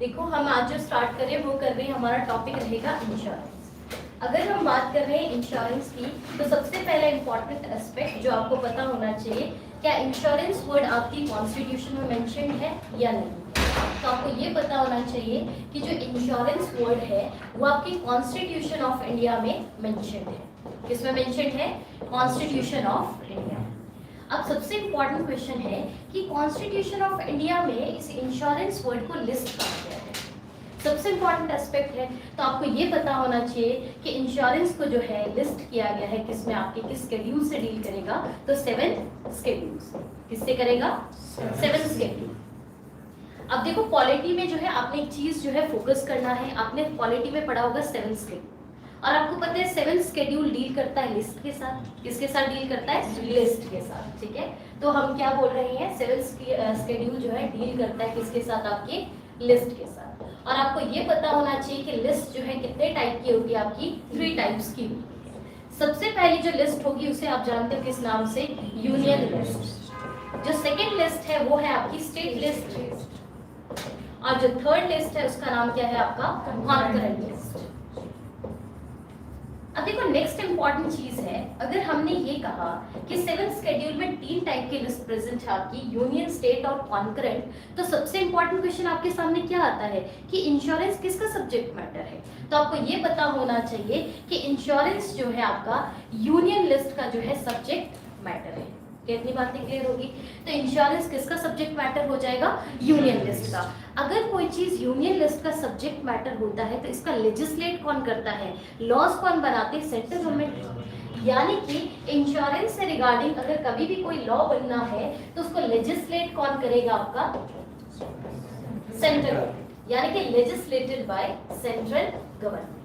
देखो हम आज जो स्टार्ट कर रहे हैं वो कर रहे हैं, हमारा टॉपिक रहेगा इंश्योरेंस। अगर हम बात कर रहे हैं इंश्योरेंस की, तो सबसे पहला इंपॉर्टेंट एस्पेक्ट जो आपको पता होना चाहिए, क्या इंश्योरेंस वर्ड आपकी कॉन्स्टिट्यूशन में मेंशन है या नहीं। तो आपको ये पता होना चाहिए कि जो इंश्योरेंस वर्ड है वो आपकी कॉन्स्टिट्यूशन ऑफ इंडिया में मेंशन है। किसमें मेंशन है? Constitution of India. अब सबसे इम्पोर्टेंट क्वेश्चन है कि कॉन्स्टिट्यूशन ऑफ इंडिया में इस इंश्योरेंस वर्ड को लिस्ट कहा गया है। सबसे इम्पोर्टेंट एस्पेक्ट है, तो आपको ये पता होना चाहिए कि इंश्योरेंस को जो है लिस्ट किया गया है किसमें, आपके किस शेड्यूल से डील करेगा, तो 7 शेड्यूल से। किससे करेगा? 7 शेड्यूल। अब देखो पॉलिटी में जो है आपने एक चीज जो है फोकस करना है, आपने पॉलिटी में पढ़ा होगा 7 शेड्यूल, और आपको पता है 7 शेड्यूल डील करता है लिस्ट के साथ। किसके साथ डील करता है? लिस्ट के साथ। ठीक है, तो हम क्या बोल रहे हैं, 7 शेड्यूल जो है डील करता है किसके साथ? आपके लिस्ट के साथ। और आपको ये पता होना चाहिए कि लिस्ट जो है कितने टाइप की होगी, आपकी 3 टाइप्स की होगी। सबसे पहली जो लिस्ट होगी उसे आप जानते हो किस नाम से? Union list. जो सेकेंड लिस्ट है वो है आपकी स्टेट लिस्ट, और जो थर्ड लिस्ट है उसका नाम क्या है? आपका कॉन्करेंट लिस्ट। अब देखो नेक्स्ट इंपॉर्टेंट चीज है, अगर हमने ये कहा कि 7 शेड्यूल में 3 टाइप की लिस्ट प्रेजेंट है आपकी, यूनियन, स्टेट और कॉन्करेंट, तो सबसे इंपॉर्टेंट क्वेश्चन आपके सामने क्या आता है कि इंश्योरेंस किसका सब्जेक्ट मैटर है। तो आपको ये पता होना चाहिए कि इंश्योरेंस जो है आपका यूनियन लिस्ट का जो है सब्जेक्ट मैटर है। कितनी बातें क्लियर होगी? तो इंश्योरेंस किसका सब्जेक्ट मैटर हो जाएगा? यूनियन लिस्ट का। अगर कोई चीज यूनियन लिस्ट का सब्जेक्ट मैटर होता है तो इसका लेजिस्लेट कौन करता है? लॉज कौन बनाते हैं? Central government. यानी कि इंश्योरेंस से रिगार्डिंग अगर कभी भी कोई लॉ बनना है तो उसको लेजिस्लेट कौन करेगा? आपका सेंट्रल गवर्नमेंट, यानी कि लेजिस्लेटेड बाय सेंट्रल गवर्नमेंट।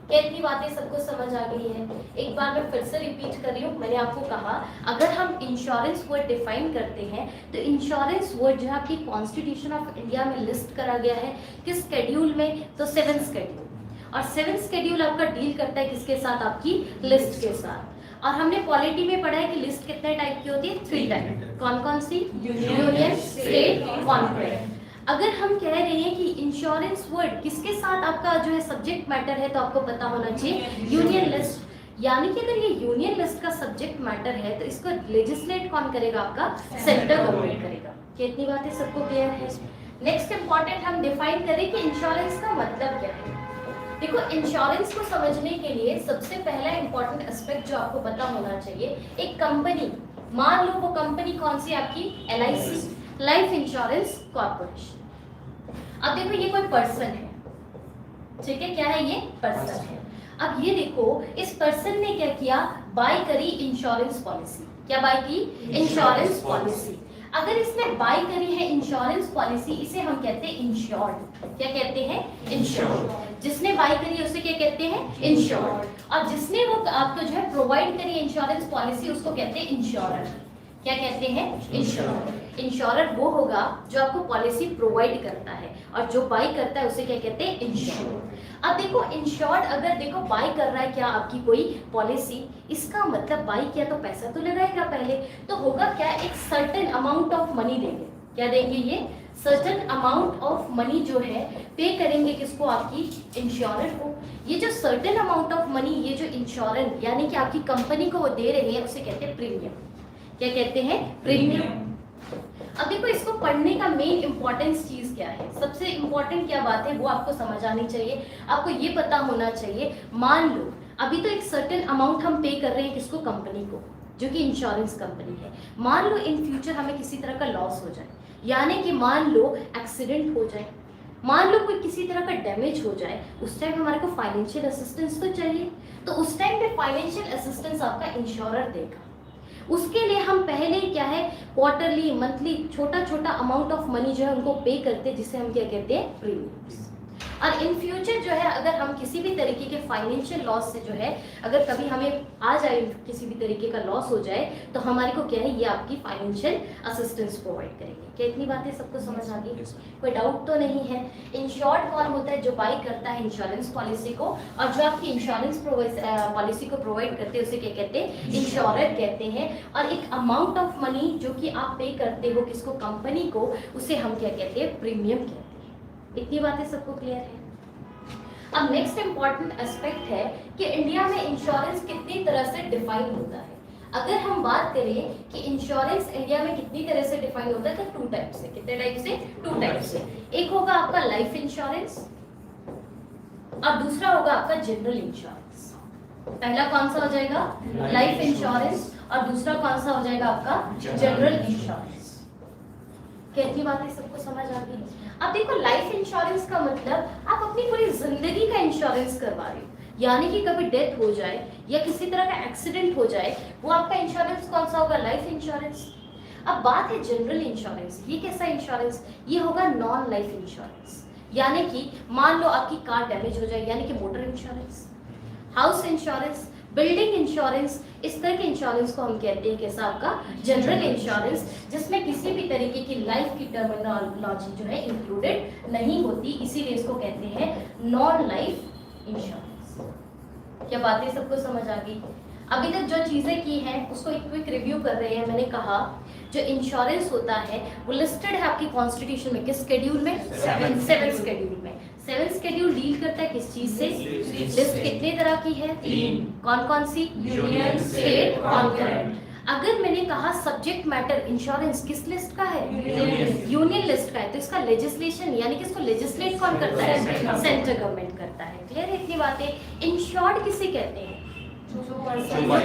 कितनी बातें सबको समझ आ गई है? एक बार मैं फिर से रिपीट कर रही हूँ, मैंने आपको कहा अगर हम इंश्योरेंस वर्ड डिफाइन करते हैं तो इंश्योरेंस वर्ड जो है आपकी कॉन्स्टिट्यूशन ऑफ इंडिया में लिस्ट करा गया है। किस शेड्यूल में? तो 7 शेड्यूल। और 7 शेड्यूल आपका डील करता है किसके साथ? आपकी लिस्ट के साथ। और हमने पॉलिटी में पढ़ा है कि लिस्ट कितने टाइप की होती है? 3 टाइप। कौन कौन सी? Union, state, concurrent. अगर हम कह रहे हैं कि इंश्योरेंस वर्ड किसके साथ आपका जो है सब्जेक्ट मैटर है, तो आपको पता होना चाहिए यूनियन लिस्ट। यानी कि अगर ये यूनियन लिस्ट का सब्जेक्ट मैटर है तो इसको लेजिस्लेट कौन करेगा? आपका सेंट्रल गवर्नमेंट करेगा। कितनी बातें सबको क्लियर है? नेक्स्ट इंपॉर्टेंट हम डिफाइन करें कि इंश्योरेंस का मतलब क्या है। देखो इंश्योरेंस को समझने के लिए सबसे पहला इंपॉर्टेंट एस्पेक्ट जो आपको पता होना चाहिए, एक कंपनी, मान लो वो कंपनी कौन सी? आपकी LIC, लाइफ इंश्योरेंस कॉर्पोरेशन। अब देखो ये कोई पर्सन है, ठीक है, क्या है ये? पर्सन है। अब ये देखो इस पर्सन ने क्या किया? बाय करी इंश्योरेंस पॉलिसी। क्या बाय की? Insurance policy. अगर इसने बाय करी है इंश्योरेंस पॉलिसी, इसे हम कहते हैं इंश्योर्ड। क्या कहते हैं? इंश्योर्ड। जिसने बाय करी है उसे क्या कहते हैं? इंश्योर्ड। और जिसने वो आपको जो है प्रोवाइड करी इंश्योरेंस पॉलिसी उसको कहते हैं इंश्योरर। क्या कहते हैं? इंश्योरर। इंश्योरर वो होगा जो आपको पॉलिसी प्रोवाइड करता है, और जो बाय करता है उसे क्या कहते हैं? इंश्योर्ड। अब देखो इंश्योर्ड अगर देखो बाय कर रहा है क्या आपकी कोई पॉलिसी, इसका मतलब बाय किया तो पैसा तो लगाएगा पहले, तो होगा क्या? एक सर्टेन अमाउंट ऑफ मनी देंगे। क्या देंगे? ये सर्टेन अमाउंट ऑफ मनी जो है पे करेंगे किसको? आपकी इंश्योरर को। ये जो सर्टेन अमाउंट ऑफ मनी, ये जो इंश्योरेंस यानी कि आपकी कंपनी को वो दे रहे हैं उसे कहते हैं प्रीमियम। क्या कहते हैं? प्रीमियम। अब देखो इसको पढ़ने का मेन इंपॉर्टेंस चीज क्या है, सबसे इंपॉर्टेंट क्या बात है वो आपको समझ आनी चाहिए। आपको ये पता होना चाहिए, मान लो अभी तो एक सर्टेन अमाउंट हम पे कर रहे हैं किसको? कंपनी को, जो कि इंश्योरेंस कंपनी है। मान लो इन फ्यूचर हमें किसी तरह का लॉस हो जाए, यानी कि मान लो एक्सीडेंट हो जाए, मान लो कोई किसी तरह का डैमेज हो जाए, उस टाइम हमारे को फाइनेंशियल असिस्टेंस तो चाहिए। तो उस टाइम पे फाइनेंशियल असिस्टेंस आपका इंश्योरर देगा। उसके लिए हम पहले क्या है, क्वार्टरली, मंथली, छोटा छोटा अमाउंट ऑफ मनी जो है उनको पे करते हैं, जिसे हम क्या कहते हैं? प्रीमियम्स। और इन फ्यूचर जो है अगर हम किसी भी तरीके के फाइनेंशियल लॉस से जो है अगर कभी हमें आ जाए, किसी भी तरीके का लॉस हो जाए, तो हमारे को क्या है? ये आपकी फाइनेंशियल असिस्टेंस प्रोवाइड करेंगे। क्या इतनी बातें सबको समझ आ गई? कोई डाउट तो नहीं है? इंश्योर्ड कौन होता है? जो बाय करता है इंश्योरेंस पॉलिसी को, और जो आपकी इंश्योरेंस पॉलिसी को प्रोवाइड करते हैं उसे क्या कहते हैं? इंश्योरर कहते हैं। और एक अमाउंट ऑफ मनी जो कि आप पे करते हो किसको? कंपनी को, उसे हम क्या कहते हैं? प्रीमियम कहते हैं। इतनी बातें सबको क्लियर है? अब नेक्स्ट इंपॉर्टेंट एस्पेक्ट है कि इंडिया में इंश्योरेंस कितनी तरह से डिफाइन होता है। अगर हम बात करें कि इंश्योरेंस इंडिया में कितनी तरह से डिफाइन होता है तो 2 टाइप से। कितने टाइप से? 2 टाइप से। एक होगा आपका लाइफ इंश्योरेंस और दूसरा होगा आपका जनरल इंश्योरेंस। पहला कौन सा हो जाएगा? लाइफ इंश्योरेंस और दूसरा कौन सा हो जाएगा आपका? General insurance. कितनी बातें सबको समझ आ गई? अब देखो लाइफ इंश्योरेंस का मतलब आप अपनी पूरी जिंदगी का इंश्योरेंस करवा रहे हो, यानी कि कभी डेथ हो जाए या किसी तरह का एक्सीडेंट हो जाए वो आपका इंश्योरेंस कौन सा होगा? Life insurance. अब बात है जनरल इंश्योरेंस। ये कैसा इंश्योरेंस? ये होगा नॉन लाइफ इंश्योरेंस, यानी कि मान लो आपकी कार डैमेज हो जाए, यानी कि motor insurance, house insurance, building insurance, इस तरह के इंश्योरेंस को हम कहते हैं कैसा? आपका जनरल इंश्योरेंस, जिसमें किसी भी तरीके की लाइफ की टर्मिनोलॉजी जो है इंक्लूडेड नहीं होती, इसीलिए इसको कहते हैं नॉन लाइफ इंश्योरेंस। क्या बातें सबको समझ आ गई? अभी तक जो चीजें की हैं उसको एक क्विक रिव्यू कर रहे हैं। मैंने कहा जो इंश्योरेंस होता है वो लिस्टेड है आपकी कॉन्स्टिट्यूशन में। किस शेड्यूल में? 7 शेड्यूल में। 7 शेड्यूल डील करता है किस चीज से? लिस्ट कितने तरह की है? 3। कौन कौन सी? Union, state, concurrent. अगर मैंने कहा सब्जेक्ट मैटर इंश्योरेंस किस लिस्ट का है? यूनियन लिस्ट का है, तो इसका लेजिस्लेशन यानी कि इसको लेजिस्लेट कौन करता है? सेंट्रल गवर्नमेंट करता है। क्लियर है इतनी बातें? इंश्योर्ड किसे कहते हैं? जो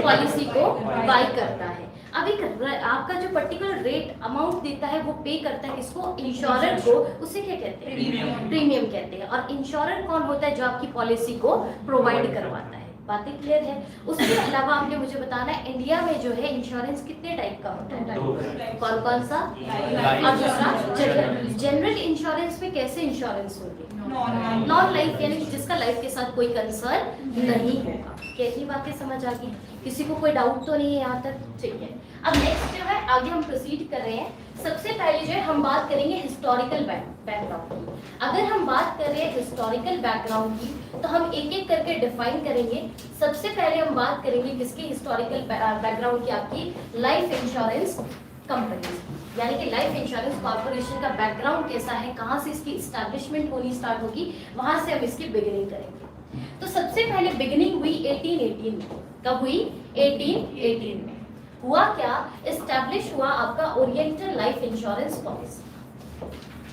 पॉलिसी को बाय करता है। अब एक आपका जो पर्टिकुलर रेट अमाउंट देता है वो पे करता है किसको? इंश्योरर को। उसे क्या कहते हैं? प्रीमियम कहते हैं। और इंश्योरर कौन होता है? जो आपकी पॉलिसी को प्रोवाइड करवाता है। बातें क्लियर है? उसके अलावा आपने मुझे बताना है इंडिया में जो है इंश्योरेंस कितने टाइप का होता है? कौन कौन सा? और दूसरा जनरल। जनरल इंश्योरेंस में कैसे इंश्योरेंस होंगे? नॉन लाइफ, यानी कि जिसका लाइफ के साथ कोई कंसर्न नहीं होगा। कैसी बातें समझ आ गई? किसी को कोई डाउट तो नहीं है यहाँ तक? ठीक है। अब नेक्स्ट जो है आगे हम प्रोसीड कर रहे हैं। सबसे पहले जो है हम बात करेंगे हिस्टोरिकल बैकग्राउंड की। अगर हम बात कर रहे हैं हिस्टोरिकल बैकग्राउंड की तो हम एक एक करके डिफाइन करेंगे। सबसे पहले हम बात करेंगे किसकी हिस्टोरिकल बैकग्राउंड की? आपकी लाइफ इंश्योरेंस कंपनी, यानी कि लाइफ इंश्योरेंस कॉर्पोरेशन का बैकग्राउंड कैसा है, कहाँ से इसकी इस्टेब्लिशमेंट होनी स्टार्ट होगी, वहां से हम इसकी बिगिनिंग करेंगे। तो सबसे पहले बिगिनिंग हुई 1818 में। कब हुई? 1818 में। हुआ क्या? एस्टैब्लिश हुआ आपका ओरिएंटल लाइफ इंश्योरेंस पॉलिसी।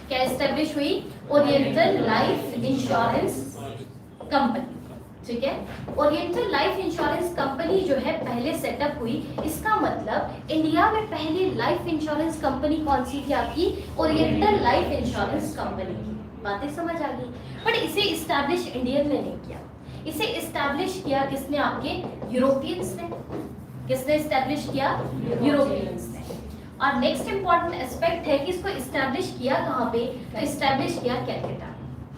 क्या एस्टैब्लिश हुई? Oriental life insurance company. ठीक है। ओरिएंटल लाइफ इंश्योरेंस कंपनी जो है पहले सेटअप हुई। इसका मतलब इंडिया में पहली लाइफ इंश्योरेंस कंपनी कौन सी थी? आपकी ओरिएंटल लाइफ इंश्योरेंस कंपनी की। बातें समझ आ गई? बट इसे इस्टेब्लिश इंडियन ने नहीं किया, इसे इस्टेब्लिश किया किसने? आपके यूरोपियंस ने। किसने इस्टेब्लिश किया? यूरोपियंस ने। और नेक्स्ट इंपॉर्टेंट एस्पेक्ट है कि इसको इस्टेब्लिश किया कहाँ पे? तो इस्टेब्लिश किया कैलकाटा।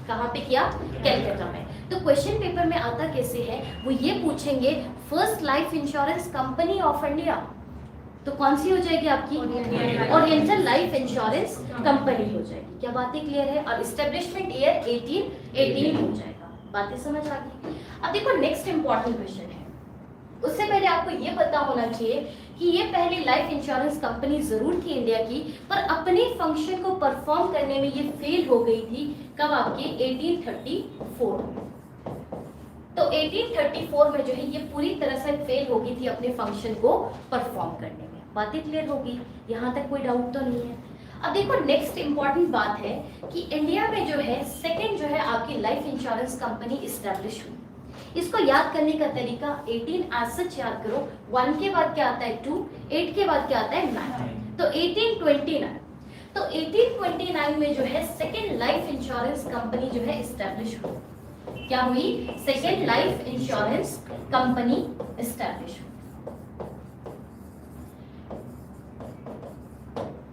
कहाँ पे किया? कैलकाटा में। तो क्वेश्चन पेपर में आता कैसे है, वो ये पूछेंगे first life insurance company of India, तो कौन सी हो जाएगी आपकी? ओरिएंटल लाइफ इंश्योरेंस कंपनी हो जाएगी। क्या बातें क्लियर है? और इस्टेब्लिशमेंट ईयर 1818 हो जाएगा। बातें समझ आ गई? अब देखो नेक्स्ट इंपॉर्टेंट क्वेश्चन है। उससे पहले आपको ये पता होना चाहिए कि ये पहली लाइफ इंश्योरेंस कंपनी जरूर थी इंडिया की, पर अपने फंक्शन को परफॉर्म करने में ये फेल हो गई थी। कब? आपके 1834 में। तो 1834 में जो है ये पूरी तरह से फेल हो गई थी अपने फंक्शन को परफॉर्म करने में। बातें क्लियर होगी? यहाँ तक कोई डाउट तो नहीं है? अब देखो नेक्स्ट इंपॉर्टेंट बात है कि इंडिया में जो है सेकंड जो है आपकी लाइफ इंश्योरेंस कंपनी इस्टेब्लिश हुई। इसको याद करने का तरीका 18 एज सच याद करो। 1 के बाद क्या आता है? 2, 8 के बाद क्या आता है? 9। तो 1829। तो 1829 में जो है सेकंड लाइफ इंश्योरेंस कंपनी जो है इस्टेब्लिश हुई। क्या हुई? Second life insurance company establish हुई।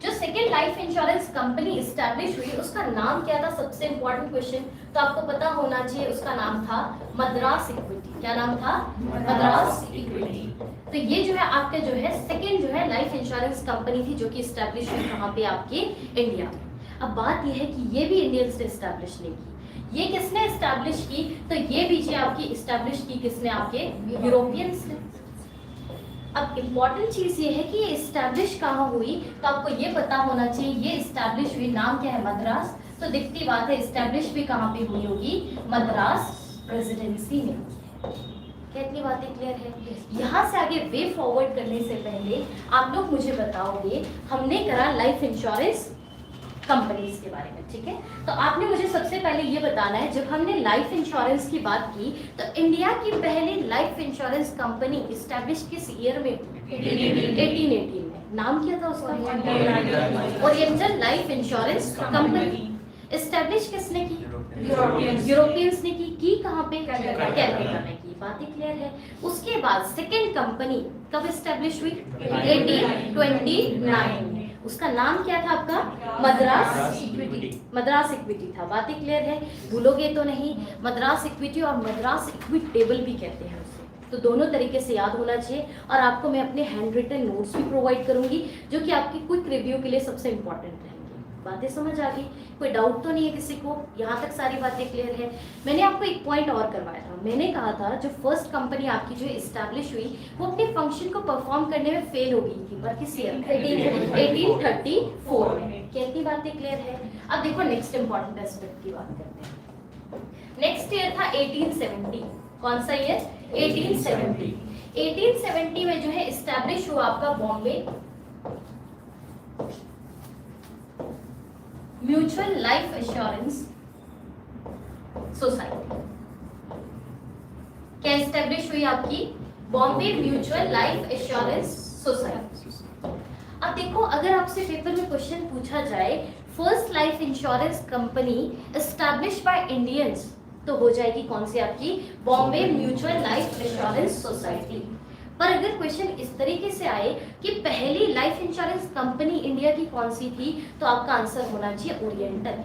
जो second life insurance company establish हुई उसका नाम क्या था? सबसे इंपॉर्टेंट क्वेश्चन तो आपको पता होना चाहिए। उसका नाम था मद्रास इक्विटी। क्या नाम था? मद्रास इक्विटी। तो ये जो है आपके जो है सेकंड जो है लाइफ इंश्योरेंस कंपनी थी जो कि इस्टेब्लिश हुई कहाँ पे? आपके इंडिया में। अब बात यह है कि ये भी इंडियंस ने इस्टेब्लिश नहीं की। ये किसने इस्टेब्लिश की? तो ये भी आपकी इस्टेब्लिश की किसने? आपके यूरोपियंस ने। अब इम्पॉर्टेंट चीज ये है कि ये इस्टेब्लिश कहाँ हुई, तो आपको ये पता होना चाहिए। ये इस्टेब्लिश हुई, नाम क्या है? मद्रास। तो दिखती बात है एस्टेब्लिश भी कहाँ पे हुई होगी, मद्रास प्रेसिडेंसी में। क्या इतनी बातें क्लियर है? यहाँ से आगे वे फॉरवर्ड करने से पहले आप लोग मुझे बताओगे, हमने करा लाइफ इंश्योरेंस कंपनीज के बारे में, ठीक है? तो आपने मुझे सबसे पहले ये बताना है, जब हमने लाइफ इंश्योरेंस की बात की तो इंडिया की पहली लाइफ इंश्योरेंस कंपनी एस्टैब्लिश किस ईयर में? 1818 में। नाम क्या था उसका? Oriental life insurance company. Establish किसने की? यूरोपियंस ने की कहाँ पे? कलकत्ता में की। बातें क्लियर है? उसके बाद सेकेंड कंपनी कब एस्टैब्लिश हुई? 1829 में। उसका नाम क्या था आपका? मद्रास इक्विटी। मद्रास इक्विटी था। बातें क्लियर है? भूलोगे तो नहीं। मद्रास इक्विटी और मद्रास इक्विटेबल भी कहते हैं उसे, तो दोनों तरीके से याद होना चाहिए। और आपको मैं अपने हैंड रिटन नोट्स भी प्रोवाइड करूंगी जो कि आपकी क्विक रिव्यू के लिए सबसे इंपॉर्टेंट रहेंगे। बातें समझ आ गई? कोई डाउट तो नहीं है किसी को? यहाँ तक सारी बातें क्लियर है? मैंने आपको एक पॉइंट और करवाया था। मैंने कहा था जो फर्स्ट कंपनी आपकी जो एस्टैब्लिश हुई वो अपने फंक्शन को परफॉर्म करने में फेल हो गई थी, पर किस ईयर? 1834 में। कितनी बातें क्लियर है? अब देखो नेक्स्ट इंपॉर्टेंट एस्पेक्ट की बात करते हैं। नेक्स्ट ईयर था 1870। कौन सा ईयर? 1870। 1870 में जो है एस्टैब्लिश हुआ आपका Bombay mutual life assurance society. क्या एस्टैब्लिश हुई आपकी? Bombay mutual life assurance society. अब देखो, अगर आपसे पेपर में क्वेश्चन पूछा जाए first life insurance company establish by Indians, तो हो जाएगी कौन सी आपकी? Bombay mutual life assurance society. पर अगर क्वेश्चन इस तरीके से आए कि पहली लाइफ इंश्योरेंस कंपनी इंडिया की कौन सी थी, तो आपका आंसर होना चाहिए ओरिएंटल।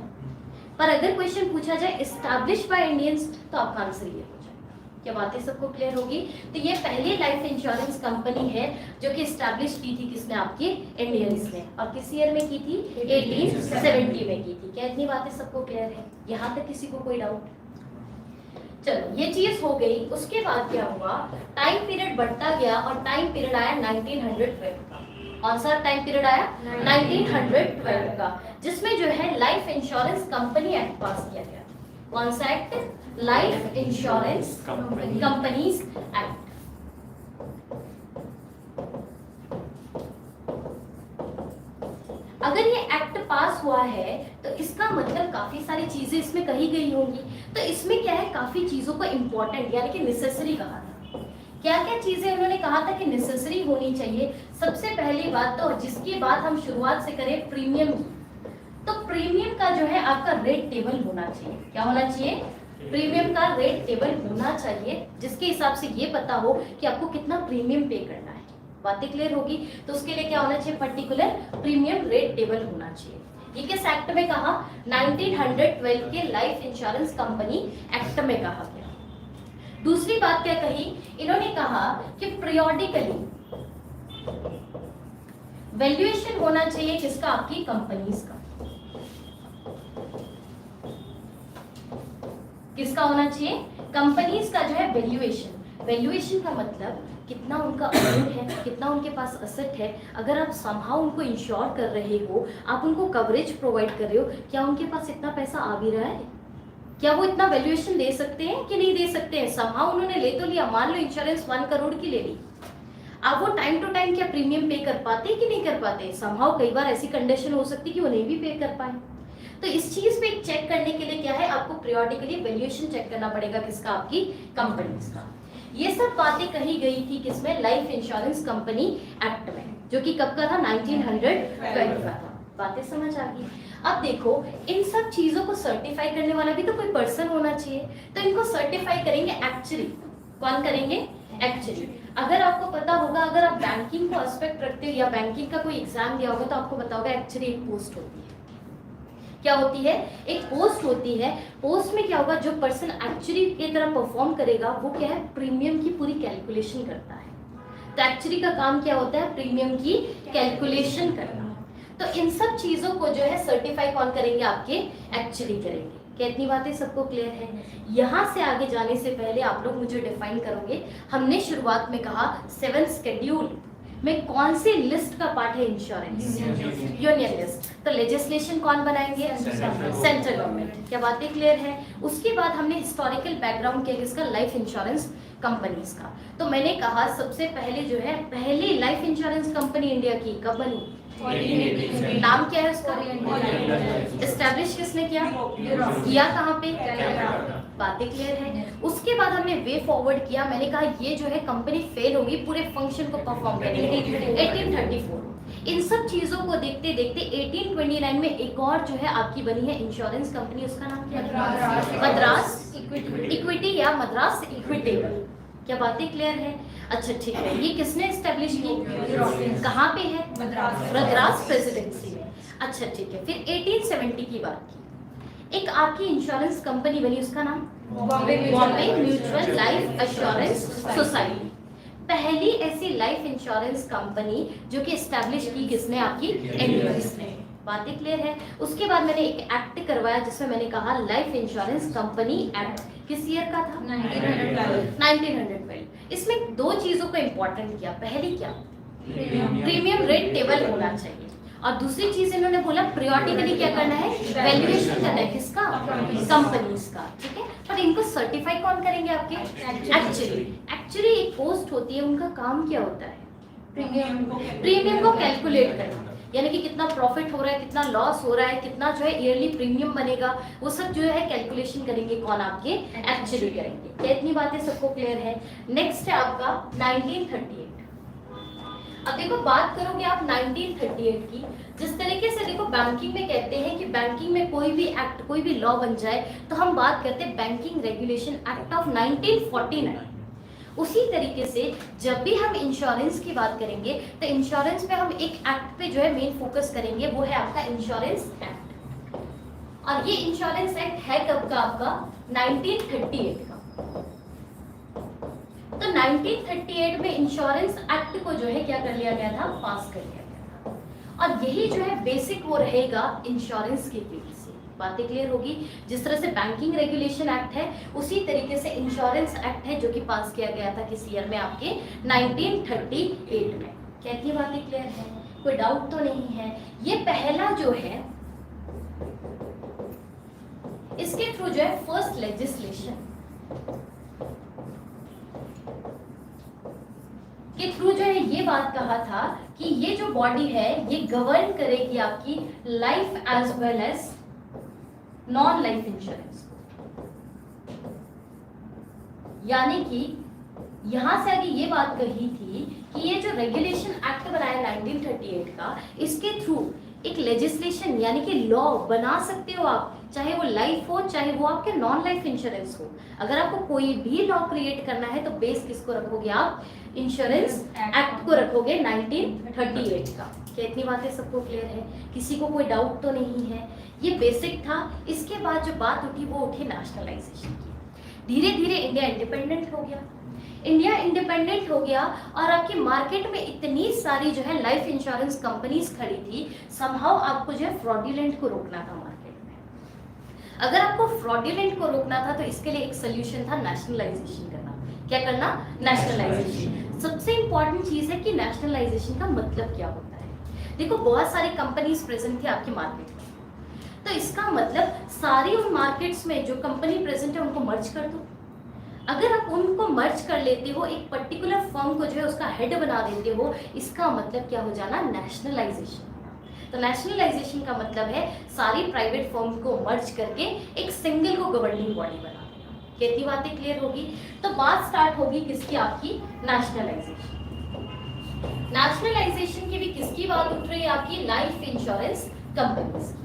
पर अगर क्वेश्चन पूछा जाए एस्टैब्लिश बाय इंडियंस, तो आपका आंसर ये हो जाएगा। क्या बातें सबको क्लियर होगी? तो ये पहली लाइफ इंश्योरेंस कंपनी है जो कि एस्टैब्लिश की थी किसने? आपके इंडियंस ने। और किस ईयर में की थी? 1870 में की थी। क्या इतनी बातें सबको क्लियर है? यहाँ तक किसी को कोई डाउट? चलो ये चीज हो गई। उसके बाद क्या हुआ? टाइम पीरियड बढ़ता गया और टाइम पीरियड आया 1912 का। कौन सा टाइम पीरियड आया? 1912 का, जिसमें जो है लाइफ इंश्योरेंस कंपनी एक्ट पास किया गया। कौन सा act? Life insurance companies act. अगर ये एक्ट पास हुआ है तो इसका मतलब काफी सारी चीजें इसमें कही गई होंगी। तो इसमें क्या है, काफी चीजों को इंपॉर्टेंट यानी कि नेसेसरी कहा था। क्या क्या चीजें उन्होंने कहा था कि नेसेसरी होनी चाहिए? सबसे पहली बात तो, जिसकी बात हम शुरुआत से करें प्रीमियम की, तो प्रीमियम का जो है आपका रेट टेबल होना चाहिए। क्या होना चाहिए? प्रीमियम का रेट टेबल होना चाहिए, जिसके हिसाब से ये पता हो कि आपको कितना प्रीमियम पे करना है। बातें क्लियर होगी? तो उसके लिए क्या होना चाहिए? पर्टिकुलर प्रीमियम रेट टेबल होना चाहिए। ये किस एक्ट में कहा? 1912 के लाइफ इंश्योरेंस कंपनी एक्ट में कहा गया। दूसरी बात क्या कही इन्होंने? कहा कि पीरियोडिकली वैल्यूएशन होना चाहिए किसका? आपकी कंपनीज का। किसका होना चाहिए? कंपनीज का जो है वैल्यूएशन। वैल्यूएशन का मतलब कितना उनका अर्निंग है, कितना उनके पास असेट है। अगर आप समहाउ उनको इंश्योर कर रहे हो, आप उनको कवरेज प्रोवाइड कर रहे हो, क्या उनके पास इतना पैसा आ भी रहा है? क्या वो इतना वैल्यूएशन दे सकते हैं कि नहीं दे सकते हैं? समहाउ उन्होंने ले तो लिया, मान लो इंश्योरेंस 1 करोड़ की ले ली, अब वो टाइम टू टाइम क्या प्रीमियम पे कर पाते कि नहीं कर पाते? समहाउ कई बार ऐसी कंडीशन हो सकती है कि वो नहीं भी पे कर पाए। तो इस चीज पे चेक करने के लिए क्या है, आपको पीरियोडिकली वैल्यूएशन चेक करना पड़ेगा किसका? आपकी कंपनीज का। ये सब बातें कही गई थी किसमें? लाइफ इंश्योरेंस कंपनी एक्ट में, जो कि कब का था? 1912 का था। बातें समझ आ गई? अब देखो, इन सब चीजों को सर्टिफाई करने वाला भी तो कोई पर्सन होना चाहिए, तो इनको सर्टिफाई करेंगे एक्चुअली। कौन करेंगे? एक्चुअली। अगर आपको पता होगा, अगर आप बैंकिंग को एस्पेक्ट रखते हो या बैंकिंग का कोई एग्जाम दिया होगा, तो आपको पता होगा एक्चुअली एक पोस्ट होती है। क्या होती है? एक पोस्ट होती है। पोस्ट में क्या होगा? जो पर्सन एक्चुअली की तरह परफॉर्म करेगा वो क्या है? प्रीमियम की पूरी कैलकुलेशन करता है। तो एक्चुअली का काम क्या होता है? प्रीमियम की कैलकुलेशन करना। तो इन सब चीजों को जो है सर्टिफाई कौन करेंगे? आपके एक्चुअली करेंगे। क्या इतनी बातें सबको क्लियर है? यहाँ से आगे जाने से पहले आप लोग मुझे डिफाइन करोगे, हमने शुरुआत में कहा 7 शेड्यूल में कौन सी लिस्ट का पार्ट है इंश्योरेंस? Union list. तो लेजिस्लेशन कौन बनाएंगे? Central government. क्या बातें क्लियर है? उसके बाद हमने हिस्टोरिकल बैकग्राउंड किया किसका? लाइफ इंश्योरेंस कंपनीज का। तो मैंने कहा सबसे पहले जो है पहली लाइफ इंश्योरेंस कंपनी इंडिया की कब बनी? नाम क्या है उसका? एस्टैब्लिश किसने किया? कहाँ पे? बातें क्लियर है? उसके बाद हमने वे फॉरवर्ड किया। मैंने कहा ये जो है कंपनी फेल होगी, पूरे फंक्शन को परफॉर्म करेंगे 1834। इन सब चीजों को देखते देखते 1829 में एक और जो है आपकी बनी है इंश्योरेंस कंपनी, उसका नाम क्या है? मद्रास इक्विटी या मद्रास इक्विटेबल। क्या बातें क्लियर है? अच्छा ठीक है, ये किसने एस्टेब्लिश की? कहाँ पे है? मद्रास प्रेसिडेंसी में। अच्छा ठीक है, फिर 1870 की बात की, एक आपकी इंश्योरेंस कंपनी बनी, उसका नाम Bombay mutual life assurance society. पहली ऐसी लाइफ इंश्योरेंस कंपनी जो कि एस्टेब्लिश की किसने? आपकी एंग्लिश ने। बातें क्लियर है? उसके बाद मैंने एक एक्ट करवाया जिसमें मैंने कहा लाइफ इंश्योरेंस कंपनी एक्ट। किस ईयर का था? 1912। इसमें दो चीजों को इंपॉर्टेंट किया। पहली क्या? प्रीमियम रेट टेबल होना चाहिए, और दूसरी चीज इन्होंने बोला पीरियोडिकली क्या करना है? वैल्यूएशन करना है। किसका? कंपनीज का। ठीक है, पर इनको सर्टिफाई कौन करेंगे आपके? एक्चुअली एक पोस्ट होती है, उनका काम क्या होता है? प्रीमियम को कैलकुलेट करना, यानी कि कितना प्रॉफिट हो रहा है, कितना लॉस हो रहा है, कितना जो है ईयरली प्रीमियम बनेगा, वो सब जो है कैलकुलेशन करेंगे कौन? आपके एक्चुअली करेंगे। क्या इतनी बातें सबको क्लियर है? नेक्स्ट है आपका 1938। अब देखो बात करोगे आप 1938 की, जिस तरीके से देखो बैंकिंग में कहते हैं कि बैंकिंग में कोई भी एक्ट, कोई भी लॉ बन जाए तो हम बात करते हैं बैंकिंग रेगुलेशन एक्ट ऑफ 1949। उसी तरीके से जब भी हम इंश्योरेंस की बात करेंगे तो इंश्योरेंस में हम एक एक्ट पे जो है मेन फोकस करेंगे, वो है आपका इंश्योरेंस एक्ट। और ये इंश्योरेंस एक्ट है कब का? आपका 1938 का। तो 1938 में इंश्योरेंस एक्ट को जो है क्या कर लिया गया था? पास कर लिया गया था। और यही जो है बेसिक वो रहेगा इंश्योरेंस के फील्ड से। बातें क्लियर होगी? जिस तरह से बैंकिंग रेगुलेशन एक्ट है, उसी तरीके से इंश्योरेंस एक्ट है जो कि पास किया गया था किस ईयर में? आपके 1938 में। क्या इतनी बातें क्लियर है? कोई डाउट तो नहीं है? ये पहला जो है इसके थ्रू जो है फर्स्ट लेजिस्लेशन के थ्रू जो है ये बात कहा था कि ये जो बॉडी है ये गवर्न करेगी आपकी life as well as non life insurance. यानी कि यहां से आगे ये बात कही थी कि ये जो रेगुलेशन एक्ट बनाया 1938 का, इसके थ्रू एक लेजिस्लेशन यानी कि लॉ बना सकते हो आप, चाहे वो लाइफ हो चाहे वो आपके नॉन लाइफ इंश्योरेंस हो। अगर आपको कोई भी लॉ क्रिएट करना है तो बेस किसको रखोगे आप? इंश्योरेंस एक्ट को रखोगे 1938 का। क्या इतनी बातें सबको क्लियर है? किसी को कोई डाउट तो नहीं है? ये बेसिक था। इसके बाद जो बात उठी वो उठी नेशनलाइजेशन की। धीरे धीरे इंडिया इंडिपेंडेंट हो गया। इंडिया इंडिपेंडेंट हो गया और आपकी मार्केट में इतनी सारी जो है लाइफ इंश्योरेंस कंपनीज खड़ी थी, समहाउ आपको जो है फ्रॉडुलेंट को रोकना था मार्केट में। अगर आपको फ्रॉडुलेंट को रोकना था तो इसके लिए एक सोल्यूशन था नेशनलाइजेशन करना। क्या करना? नेशनलाइजेशन। सबसे इंपॉर्टेंट चीज है कि नेशनलाइजेशन का मतलब क्या होता है। देखो बहुत सारी कंपनीज प्रेजेंट थी आपकी मार्केट में, तो इसका मतलब सारी उन मार्केट्स में जो कंपनी प्रेजेंट है उनको मर्ज कर दो। अगर आप उनको मर्ज कर लेते हो, एक पर्टिकुलर फर्म को जो है उसका हेड बना देते हो, इसका मतलब क्या हो जाना? नेशनलाइजेशन। तो नेशनलाइजेशन का मतलब है सारी प्राइवेट फर्म को मर्ज करके एक सिंगल को गवर्निंग बॉडी बना देना। कितनी बातें क्लियर होगी? तो बात स्टार्ट होगी किसकी? आपकी नेशनलाइजेशन। नेशनलाइजेशन की भी किसकी बात उठ रही है? आपकी लाइफ इंश्योरेंस कंपनीज की।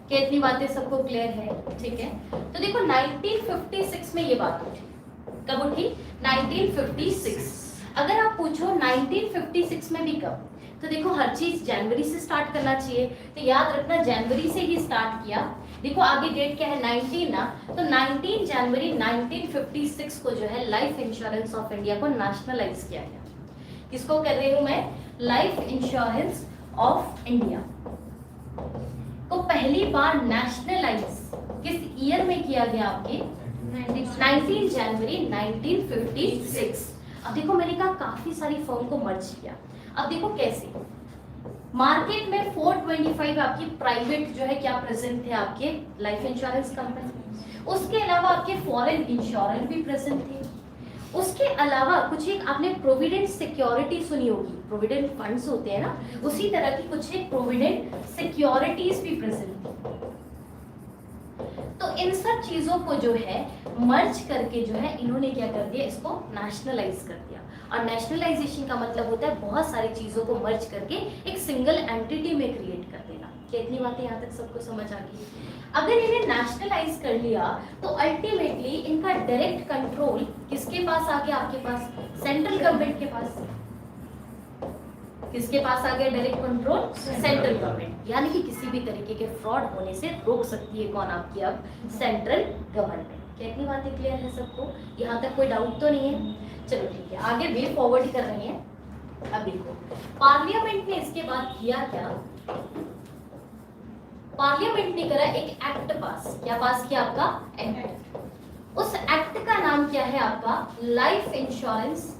कितनी बातें सबको क्लियर है? ठीक है, तो देखो 1956 में ये बात उठी। कब उठी? 1956। अगर आप पूछो 1956 में भी कब, तो देखो हर चीज जनवरी से स्टार्ट करना चाहिए, तो याद रखना जनवरी से ही स्टार्ट किया। देखो आगे डेट क्या है? 19 ना, तो 19 जनवरी 1956 को जो है लाइफ इंश्योरेंस ऑफ इंडिया को नेशनलाइज किया गया। किसको कर रही हूं मैं? लाइफ इंश्योरेंस ऑफ इंडिया को पहली बार नेशनलाइज किस ईयर में किया गया? आपके 19 जनवरी 1956। अब देखो मैंने कहा काफी सारी फर्म को मर्ज किया। अब देखो कैसे मार्केट में 425 आपकी प्राइवेट जो है क्या प्रेजेंट थे आपके लाइफ इंश्योरेंस कंपनी, उसके अलावा आपके फॉरेन इंश्योरेंस भी प्रेजेंट थे, उसके अलावा कुछ एक आपने प्रोविडेंट सिक्योरिटी सुनी होगी, प्रोविडेंट फंड्स होते हैं ना, उसी तरह की कुछ एक प्रोविडेंट सिक्योरिटीज भी प्रेजेंट थी। तो इन सब चीजों को जो है मर्ज करके जो है इन्होंने क्या कर दिया, इसको नेशनलाइज कर दिया। और नेशनलाइजेशन का मतलब होता है बहुत सारी चीजों को मर्ज करके एक सिंगल एंटिटी में क्रिएट कर देना। क्या इतनी बातें यहाँ तक सबको समझ आ गई? अगर इन्हें नेशनलाइज कर लिया तो अल्टीमेटली इनका डायरेक्ट कंट्रोल किसके पास आ गया? आपके पास सेंट्रल गवर्नमेंट के पास। किसके पास आ गया डायरेक्ट कंट्रोल? Central government. यानी कि किसी भी तरीके के फ्रॉड होने से रोक सकती है कौन? आपकी अब सेंट्रल गवर्नमेंट। क्या इतनी बातें क्लियर है सबको? यहाँ तक कोई डाउट तो नहीं है? चलो ठीक है, आगे वे फॉरवर्ड कर रहे हैं। अब देखो पार्लियामेंट ने इसके बाद किया क्या? पार्लियामेंट ने करा एक एक्ट पास। क्या पास किया? आपका एक्ट। उस एक्ट का नाम क्या है? आपका लाइफ इंश्योरेंस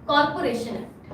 कॉर्पोरेशन एक्ट।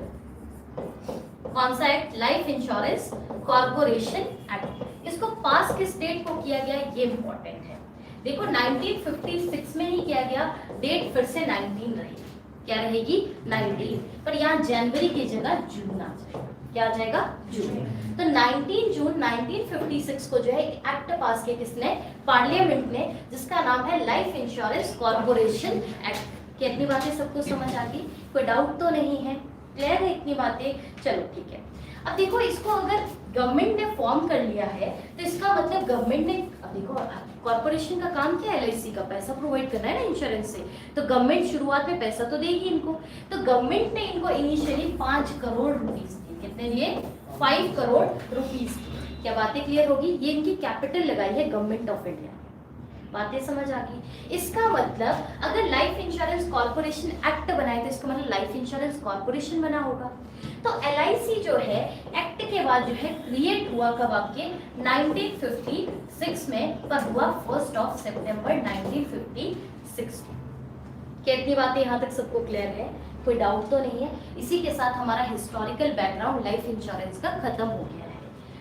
कौन सा act? Life insurance corporation act. इसको पास किस डेट को किया गया? ये इंपॉर्टेंट है। देखो 1956 में ही किया गया, डेट फिर से 19 रहेगी। क्या रहेगी? 19, पर यहाँ जनवरी की जगह जून आ जाएगा। क्या आ जाएगा? जून। तो 19 जून 1956 को जो है एक्ट पास किया किसने? पार्लियामेंट ने, जिसका नाम है लाइफ इंश्योरेंस कॉर्पोरेशन एक्ट। क्या इतनी बातें सबको समझ आ गई? कोई डाउट तो नहीं है? क्लियर है इतनी बातें? चलो ठीक है। अब देखो इसको अगर गवर्नमेंट ने फॉर्म कर लिया है तो इसका मतलब गवर्नमेंट ने, अब देखो कॉर्पोरेशन का काम क्या है? एलआईसी का पैसा प्रोवाइड करना है ना इंश्योरेंस से, तो गवर्नमेंट शुरुआत में पैसा तो देगी इनको। तो गवर्नमेंट ने इनको इनिशियली 5 करोड़ रुपीस दिए। कितने दिए? 5 करोड़ रुपीस। क्या बातें क्लियर होगी? ये इनकी कैपिटल लगाई है गवर्नमेंट ऑफ इंडिया। बातें समझ आ गई? इसका मतलब अगर लाइफ इंश्योरेंस कॉर्पोरेशन एक्ट बनाए तो इसका मतलब लाइफ इंश्योरेंस कॉर्पोरेशन बना होगा। तो एलआईसी जो है एक्ट के बाद जो है क्रिएट हुआ कब? आपके 1956 में। कब हुआ? 1 सितंबर 1956। कितनी बातें यहाँ तक सबको क्लियर है? कोई डाउट तो नहीं है? इसी के साथ हमारा हिस्टोरिकल बैकग्राउंड लाइफ इंश्योरेंस का खत्म हो गया है।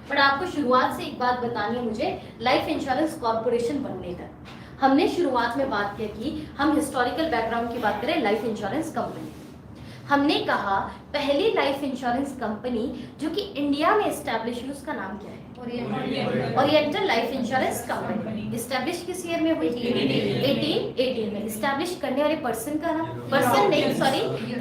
पर आपको शुरुआत से एक बात बतानी है मुझे, लाइफ इंश्योरेंस कॉर्पोरेशन बनने तक हमने शुरुआत में बात की कि हम हिस्टोरिकल बैकग्राउंड की बात करें लाइफ इंश्योरेंस कंपनी। हमने कहा पहली लाइफ इंश्योरेंस कंपनी जो कि इंडिया में एस्टैब्लिश हुई उसका नाम क्या है? Oriental life insurance company. Establish किस ईयर में हुई? 1818 में। एस्टैब्लिश करने वाले पर्सन का नाम, पर्सन नहीं सॉरी,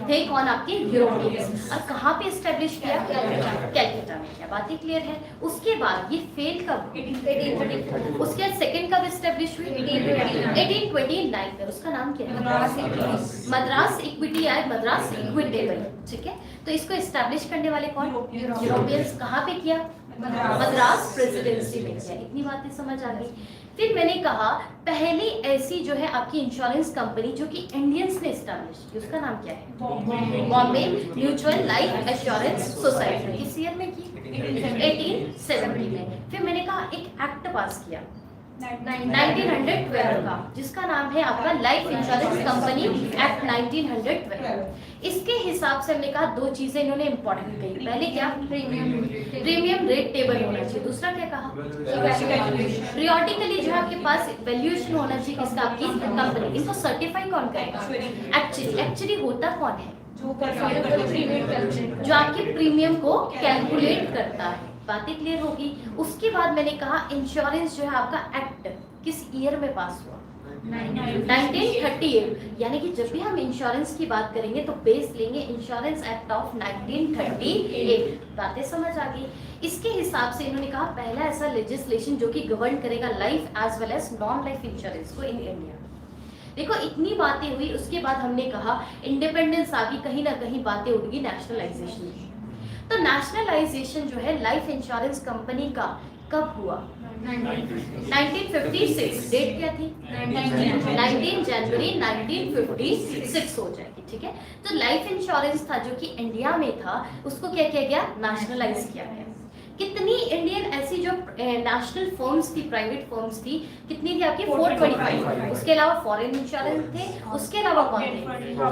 थे कौन? आपके यूरोपियंस। और कहाँ पे एस्टैब्लिश किया? कैलकाटा में। क्या बातें क्लियर है? उसके बाद ये फेल कब? 1830। उसके बाद सेकंड कब एस्टैब्लिश हुई? 1829 में। उसका नाम क्या है? मद्रास इक्विटी आय, मद्रास इक्विटेबल। ठीक है, तो इसको एस्टैब्लिश करने वाले कौन? यूरोपियंस। कहाँ पे किया? मद्रास प्रेसिडेंसी में किया। इतनी बातें समझ आ गई? फिर मैंने कहा पहली ऐसी जो है आपकी इंश्योरेंस कंपनी जो कि इंडियंस ने एस्टैब्लिश की उसका नाम क्या है? Bombay mutual life assurance society. किस ईयर में की? 1870 में। फिर मैंने कहा एक एक्ट पास किया 1912 का, जिसका नाम है आपका लाइफ इंश्योरेंस कंपनी एक्ट 1912। इसके हिसाब से हमने कहा दो चीजें इन्होंने इंपॉर्टेंट कही। पहले क्या? प्रीमियम रेट टेबल होना चाहिए। दूसरा क्या कहा? पीरियोडिकली जो है आपके पास वैल्यूएशन होना चाहिए किसका? आपकी कंपनी। इसको सर्टिफाई कौन करेगा? एक्चुअली होता कौन है? जो आपके प्रीमियम को कैलकुलेट करता है। बातें क्लियर होगी? उसके बाद मैंने कहा इंश्योरेंस जो है आपका एक्ट किस ईयर में पास हुआ? 1938। यानी कि जब भी हम इंश्योरेंस की बात करेंगे तो बेस लेंगे इंश्योरेंस एक्ट ऑफ 1938। बातें समझ आ गई? इसके हिसाब से इन्होंने कहा पहला ऐसा लेजिस्लेशन जो कि गवर्न करेगा life as well as non life insurance को इन इंडिया। देखो इतनी बातें हुई, उसके बाद हमने कहा इंडिपेंडेंस आ गई, कहीं ना कहीं बातें उठ गई नेशनलाइजेशन की। तो नेशनलाइजेशन जो है लाइफ इंश्योरेंस कंपनी का कब हुआ? 1956। डेट क्या थी? 19 जनवरी 1956 हो जाएगी। ठीक है, तो लाइफ इंश्योरेंस था जो कि इंडिया में था, उसको क्या किया गया? नेशनलाइज किया गया। कितनी इंडियन ऐसी जो नेशनल फर्म्स थी, प्राइवेट फर्म्स थी, कितनी थी आपकी 425। उसके अलावा फॉरेन इंश्योरेंस थे, उसके अलावा कौन थे,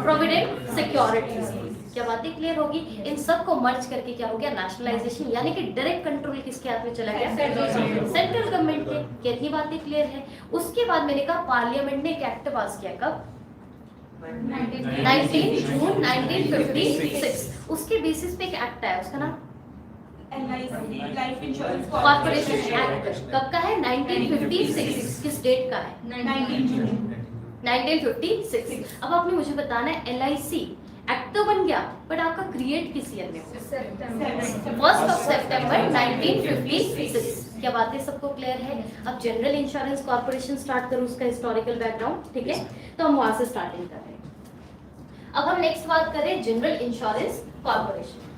प्रोविडेंट सिक्योरिटीज। क्या बातें क्लियर होगी? इन सब को मर्ज करके क्या हो गया, नेशनलाइजेशन, यानी कि डायरेक्ट कंट्रोल किसके हाथ में चला गया, सेंट्रल गवर्नमेंट के। कितनी बातें क्लियर है? उसके बाद मैंने कहा पार्लियामेंट ने एक एक्ट पास किया, कब, 19 जून 1956। उसके बेसिस पे एक एक्ट आया, उसका नाम लाइफ इंश्योरेंस कॉर्पोरेशन एक्ट। कब का है, 1956। किस डेट का है, 1956। अब आपने मुझे बताना है LIC एक्ट तो बन गया, बट आपका क्रिएट किस ईयर में हुआ, 1 सितंबर 1956। क्या बातें सबको क्लियर है? अब जनरल इंश्योरेंस कॉर्पोरेशन स्टार्ट करूं, उसका हिस्टोरिकल बैकग्राउंड, ठीक है, तो हम वहां से स्टार्टिंग कर रहे हैं। अब हम नेक्स्ट बात करें जनरल इंश्योरेंस कॉर्पोरेशन।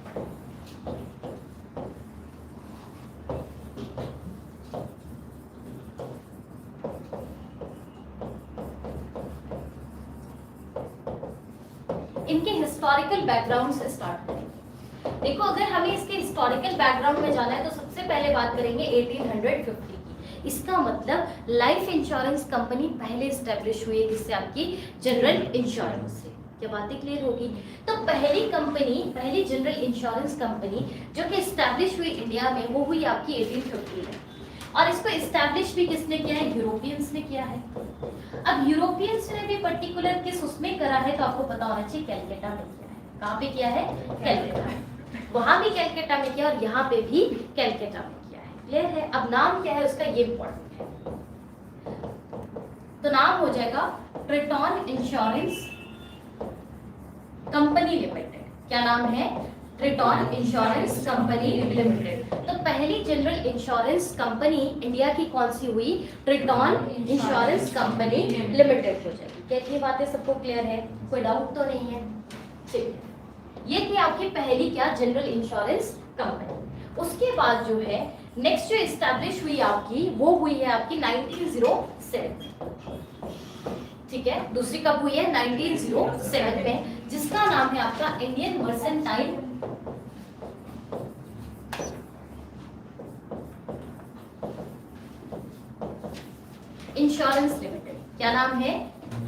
इनके हिस्टोरिकल बैकग्राउंड से स्टार्ट करेंगे। देखो, अगर हमें इसके हिस्टोरिकल बैकग्राउंड में जाना है तो सबसे पहले बात करेंगे 1850 की। इसका मतलब लाइफ इंश्योरेंस कंपनी पहले स्टैब्लिश हुई है, किससे, आपकी जनरल इंश्योरेंस से। क्या बातें क्लियर होगी? तो पहली कंपनी, पहली जनरल इंश्योरेंस कंपनी जो कि स्टैब्लिश हुई इंडिया में, वो हुई आपकी 1850 में। और इसको इस्टेब्लिश भी किसने किया है, यूरोपियंस ने किया है। अब यूरोपियंस ने भी पर्टिकुलर किस उसमें करा है, तो आपको पता होना चाहिए कैलकाटा में किया है। कहाँ पे किया है, कैलकाटा। वहां भी कैलकाटा में किया और यहाँ पे भी कैलकाटा में किया है। क्लियर है? अब नाम क्या है उसका, ये इंपॉर्टेंट है। तो नाम हो जाएगा ट्रिटॉन इंश्योरेंस कंपनी लिमिटेड। क्या नाम है, ट्रिटॉन इंश्योरेंस कंपनी लिमिटेड। तो पहली जनरल इंश्योरेंस कंपनी इंडिया की कौन सी हुई, ट्रिटॉन इंश्योरेंस कंपनी लिमिटेड हो जाएगी। क्या इतनी बातें सबको क्लियर है? कोई डाउट तो नहीं है? ठीक है, ये थी आपकी पहली क्या, जनरल इंश्योरेंस कंपनी। उसके बाद जो है नेक्स्ट जो एस्टैब्लिश हुई आपकी, वो हुई है आपकी 1907। ठीक है, दूसरी कब हुई है, 1907 में, जिसका नाम है आपका इंडियन मर्सेंटाइल इंश्योरेंस लिमिटेड। क्या नाम है,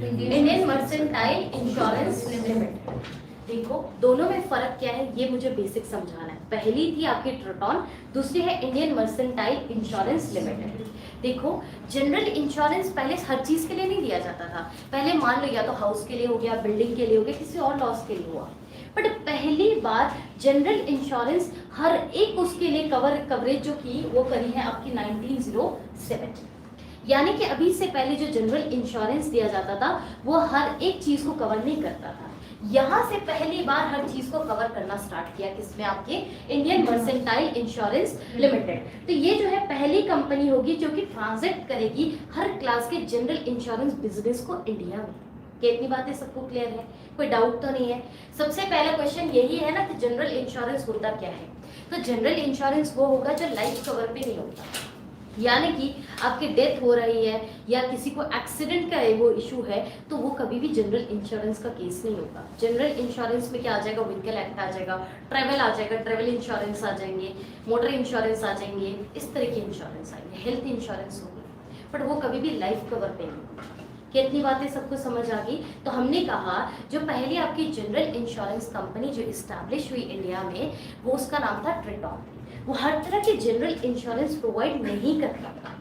इंडियन मर्सेंटाइल इंश्योरेंस लिमिटेड। देखो, दोनों में फर्क क्या है ये मुझे बेसिक समझाना है। पहली थी आपकी ट्रिटॉन, दूसरी है इंडियन मर्सेंटाइल इंश्योरेंस लिमिटेड। देखो, जनरल इंश्योरेंस पहले हर चीज के लिए नहीं दिया जाता था। पहले मान लो या तो हाउस के लिए हो गया, बिल्डिंग के लिए हो गया, किसी और लॉस के लिए हुआ। बट पहली बार जनरल इंश्योरेंस हर एक उसके लिए कवरेज जो की वो करी है आपकी 1907। यानी कि अभी से पहले जो जनरल इंश्योरेंस दिया जाता था वो हर एक चीज को कवर नहीं करता था। यहाँ से पहली बार हर चीज को कवर करना स्टार्ट किया, किसमें, आपके इंडियन मर्सेंटाइल इंश्योरेंस लिमिटेड। तो ये जो है पहली कंपनी होगी जो कि ट्रांजैक्ट करेगी हर क्लास के जनरल इंश्योरेंस बिजनेस को इंडिया में। कितनी बातें सबको क्लियर है? कोई डाउट तो नहीं है? सबसे पहला क्वेश्चन यही है ना कि जनरल इंश्योरेंस होता क्या है। तो जनरल इंश्योरेंस वो होगा जो लाइफ कवर पे नहीं होता, यानी कि आपकी डेथ हो रही है या किसी को एक्सीडेंट का वो इशू है तो वो कभी भी जनरल इंश्योरेंस का केस नहीं होगा। जनरल इंश्योरेंस में क्या आ जाएगा, व्हीकल एक्ट आ जाएगा, ट्रैवल आ जाएगा, ट्रैवल इंश्योरेंस आ जाएंगे, मोटर इंश्योरेंस आ जाएंगे, इस तरह की इंश्योरेंस आएंगे, हेल्थ इंश्योरेंस होगी, बट वो कभी भी लाइफ कवर पे नहीं होगा। कितनी बातें सबको समझ आ गई? तो हमने कहा जो पहली आपकी जनरल इंश्योरेंस कंपनी जो इस्टेब्लिश हुई इंडिया में, वो उसका नाम था ट्रिटॉन। वो हर तरह के जनरल इंश्योरेंस प्रोवाइड नहीं करता था,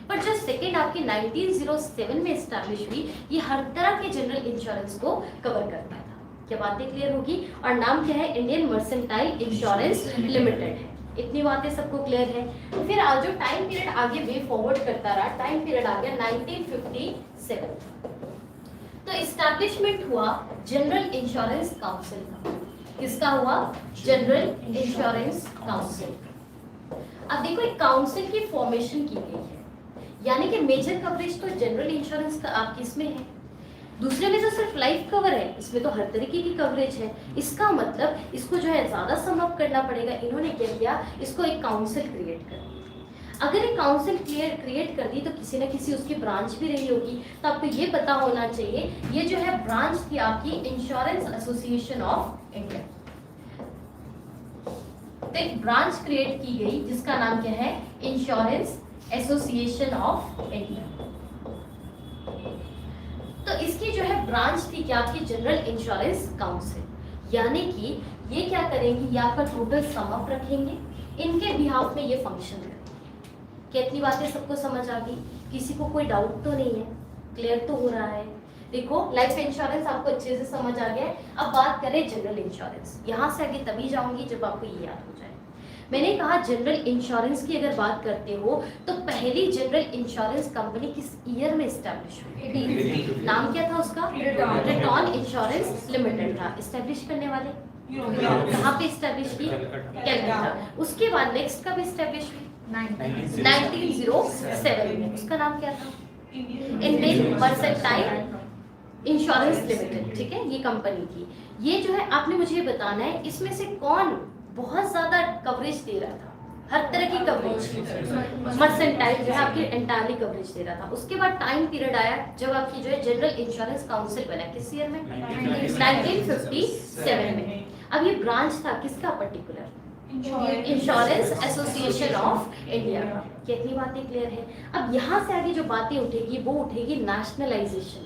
पर जो सेकेंड आपकी 1907 में एस्टैब्लिश हुई, ये हर तरह के जनरल इंश्योरेंस को कवर करता था। क्या बातें क्लियर होगी? और नाम क्या है, इंडियन मर्सेंटाइल इंश्योरेंस लिमिटेड है। इतनी बातें सबको क्लियर है? तो फिर आज जो टाइम पीरियड आगे वे फॉरवर्ड करता रहा, टाइम पीरियड आ गया 1957। तो एस्टैब्लिशमेंट हुआ जनरल इंश्योरेंस काउंसिल का। किसका हुआ? General insurance council. अब देखो, एक काउंसिल की फॉर्मेशन की गई है, यानी कि मेजर कवरेज तो जनरल इंश्योरेंस का आपकी इसमें है, दूसरे में तो सिर्फ लाइफ कवर है, इसमें तो हर तरीके की कवरेज है। इसका मतलब इसको जो है ज्यादा सम अप करना पड़ेगा। इन्होंने क्या किया, इसको एक काउंसिल क्रिएट कर दी। अगर एक काउंसिल क्रिएट कर दी तो किसी न किसी उसकी ब्रांच भी रही होगी, तो आपको ये पता होना चाहिए ये जो है ब्रांच थी आपकी इंश्योरेंस एसोसिएशन ऑफ इंडिया। तो एक ब्रांच क्रिएट की गई जिसका नाम क्या है, इंश्योरेंस एसोसिएशन ऑफ इंडिया। तो इसकी जो है ब्रांच थी क्या आपकी, जनरल इंश्योरेंस काउंसिल। यानी कि ये क्या करेंगे, ये आपका टोटल सम अप रखेंगे, इनके बिहाफ में ये फंक्शन करेंगे। कितनी बातें सबको समझ आ गई, किसी को कोई डाउट तो नहीं है, क्लियर तो हो रहा है। देखो लाइफ इंश्योरेंस आपको अच्छे से समझ आ गया है। अब बात करें जनरल इंश्योरेंस, यहाँ से आगे तभी जाऊंगी जब आपको ये याद हो जाए। मैंने कहा जनरल इंश्योरेंस की अगर बात करते हो तो पहली जनरल इंश्योरेंस कंपनी किस ईयर में स्टैब्लिश हुई, नाम क्या था उसका, रेटॉन इंश्योरेंस लिमिटेड था। स्टैब्लिश करने वाले कहाँ पे स्टैब्लिश की, कलकत्ता। उसके बाद नेक्स्ट कब स्टैब्लिश हुई, 1907 में। उसका नाम क्या था, इंडियन मर्सेंटाइल इंश्योरेंस लिमिटेड, ठीक है, ये कंपनी थी। ये जो है आपने मुझे बताना है इसमें से कौन बहुत ज्यादा कवरेज दे रहा था, हर तरह की कवरेज, मर्सेंटाइल जो है आपकी एंटायरली कवरेज दे रहा था। उसके बाद टाइम पीरियड आया जब आपकी जो है जनरल इंश्योरेंस काउंसिल बना, किस ईयर में, 1957 में। अब ये ब्रांच था किसका, particular insurance association of India. कितनी बातें क्लियर है। अब यहाँ से आगे जो बातें उठेगी वो उठेगी नेशनलाइजेशन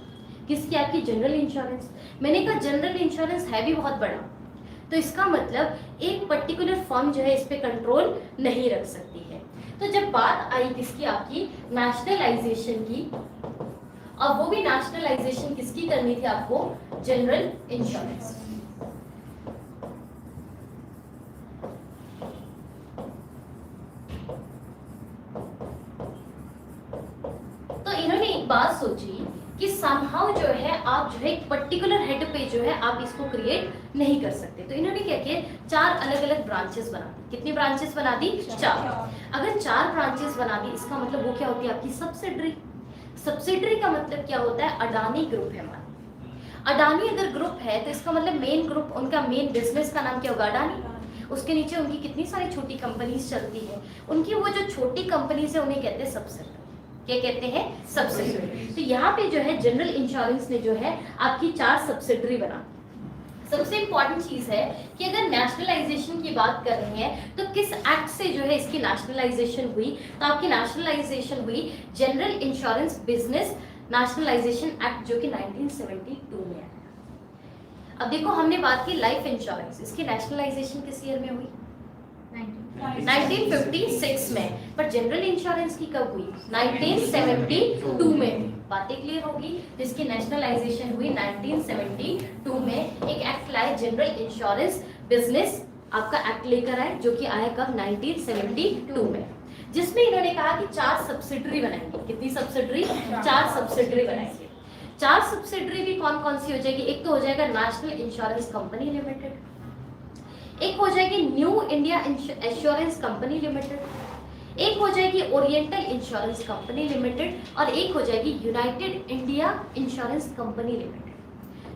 किसकी, आपकी जनरल इंश्योरेंस। मैंने कहा जनरल इंश्योरेंस है भी बहुत बड़ा, तो इसका मतलब एक पर्टिकुलर फर्म जो है इस पे कंट्रोल नहीं रख सकती है। तो जब बात आई किसकी, आपकी नेशनलाइजेशन की, अब वो भी नेशनलाइजेशन किसकी करनी थी आपको, जनरल इंश्योरेंस। तो इन्होंने एक बात सोची कि समहाउ जो है आप जो है एक पर्टिकुलर हेड पे जो है आप इसको क्रिएट नहीं कर सकते। तो इन्होंने क्या किया, 4 अलग अलग ब्रांचेस बना दी। कितनी ब्रांचेस बना दी, 4। अगर 4 ब्रांचेस बना दी इसका मतलब वो क्या होती है आपकी सब्सिडरी। सब्सिडरी का मतलब क्या होता है, अडानी ग्रुप है हमारा। अडानी अगर ग्रुप है तो इसका मतलब मेन ग्रुप, उनका मेन बिजनेस का नाम क्या होगा, अडानी। उसके नीचे उनकी कितनी सारी छोटी कंपनीज चलती है, उनकी वो जो छोटी कंपनीज है उन्हें कहते हैं सब्सिडरी। क्या कहते हैं, सब्सिडरी। तो यहाँ पे जो है जनरल इंश्योरेंस ने जो है आपकी 4 सब्सिडरी बना। सबसे इंपॉर्टेंट चीज है कि अगर नेशनलाइजेशन की बात कर रहे हैं तो किस एक्ट से जो है इसकी नेशनलाइजेशन हुई, तो आपकी नेशनलाइजेशन हुई general insurance business nationalisation act जो कि 1972 में आया। अब देखो हमने बात की लाइफ इंश्योरेंस, इसकी नेशनलाइजेशन किस ईयर में हुई, 1956 में। पर जनरल इंश्योरेंस की कब हुई, 1972 में। बातें क्लियर होगी। जिसकी नेशनलाइजेशन हुई 1972 में। एक एक्ट लाए जनरल इंश्योरेंस बिजनेस, आपका एक्ट लेकर आए जो कि आया कब, 1972 में, जिसमें इन्होंने कहा कि 4 सब्सिडरी बनाएंगे। कितनी सब्सिडरी, 4 सब्सिडरी बनाएंगे। 4 सब्सिडरी भी कौन कौन सी हो जाएगी, एक तो हो जाएगा नेशनल इंश्योरेंस कंपनी लिमिटेड, एक हो जाएगी new India assurance company limited, एक हो जाएगी ओरिएंटल इंश्योरेंस कंपनी लिमिटेड, और एक हो जाएगी United India insurance company limited.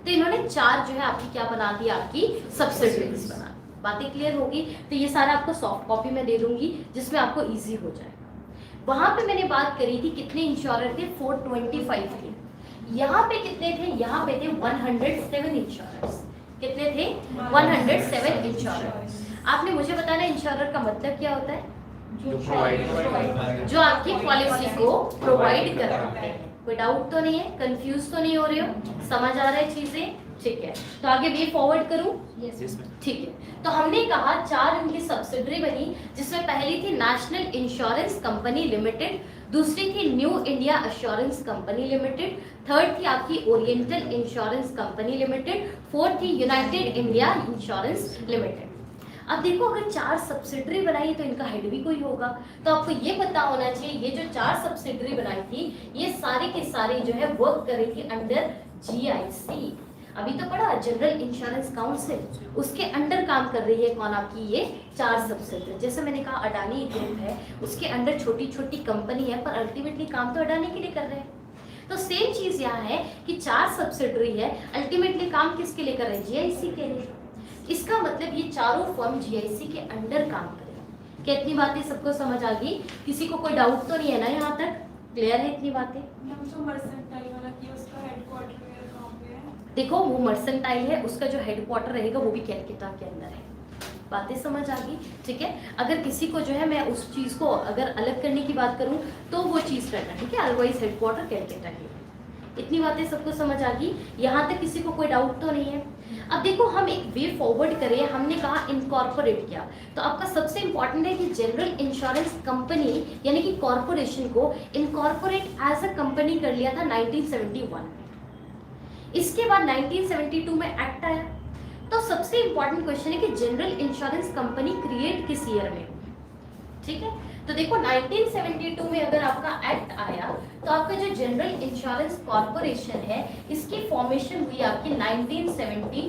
तो इन्होंने 4 जो है आपकी क्या बना दी, आपकी सब्सिडरीज बना। बातें क्लियर होगी। तो ये सारा आपको सॉफ्ट कॉपी में दे दूंगी जिसमें आपको इजी हो जाएगा। वहां पे मैंने बात करी थी कितने इंश्योरर थे, 425 थे। यहाँ पे कितने थे, यहाँ पे थे 107 इंश्योरर्स। कितने थे, 107 इंश्योरर। आपने मुझे बताना इंश्योरर का मतलब क्या होता है, जो आपकी पॉलिसी को प्रोवाइड कराते हैं। कोई डाउट तो नहीं है, कंफ्यूज तो नहीं हो रहे हो, समझ आ रहा है चीजें, ठीक है। तो आगे वे फॉरवर्ड करूं, ठीक है। तो हमने कहा 4 इनकी सब्सिडरी बनी, जिसमें पहली थी नेशनल इंश्योरेंस कंपनी लिमिटेड, दूसरी थी new India assurance company limited, third थी आपकी oriental insurance company limited, fourth थी यूनाइटेड इंडिया इंश्योरेंस लिमिटेड। अब देखो अगर 4 सब्सिडरी बनाई तो इनका हेड भी कोई होगा, तो आपको ये पता होना चाहिए ये जो 4 सब्सिडरी बनाई थी ये सारी के सारी जो है वर्क कर रही थी अंडर GIC। अभी तो पढ़ा जनरल इंश्योरेंस काउंसिल, उसके अंडर काम कर रही है कौन, आपकी ये 4 सब्सिडरी। जैसे मैंने कहा अडानी ग्रुप है, उसके अंडर छोटी छोटी कंपनी है, पर अल्टीमेटली काम तो अडानी के लिए कर रहे हैं। तो सेम चीज यहाँ है कि 4 सब्सिडरी है, अल्टीमेटली काम किसके लिए कर रहे हैं, GIC के लिए। इसका मतलब ये चारों फर्म GIC के अंडर काम करें। क्या इतनी बातें सबको समझ आ गई, किसी को कोई डाउट तो नहीं है ना, यहाँ तक क्लियर है इतनी बातें। देखो वो मर्सेंटाइल है, उसका जो हेडक्वार्टर रहेगा वो भी कलकत्ता के अंदर है। बातें समझ आ गई, ठीक है। अगर किसी को जो है मैं उस चीज़ को अगर अलग करने की बात करूं तो वो चीज़ करना, ठीक है। अदरवाइज हेडक्वार्टर कैलकाटा है। इतनी बातें सबको समझ आ गई, यहाँ तक किसी को कोई डाउट तो नहीं है। अब देखो हम एक वे फॉरवर्ड करें, हमने कहा इनकॉर्पोरेट किया, तो आपका सबसे इंपॉर्टेंट है कि जनरल इंश्योरेंस कंपनी यानी कि कॉर्पोरेशन को इनकॉर्पोरेट एज अ कंपनी कर लिया था 1971 में। इसके बाद 1972 में एक्ट आया। तो सबसे इंपॉर्टेंट क्वेश्चन है कि जनरल इंश्योरेंस कंपनी क्रिएट किस ईयर में, ठीक है। तो देखो 1972 में अगर आपका एक्ट आया तो आपका जो जनरल इंश्योरेंस कॉर्पोरेशन है इसकी फॉर्मेशन हुई आपकी 1973।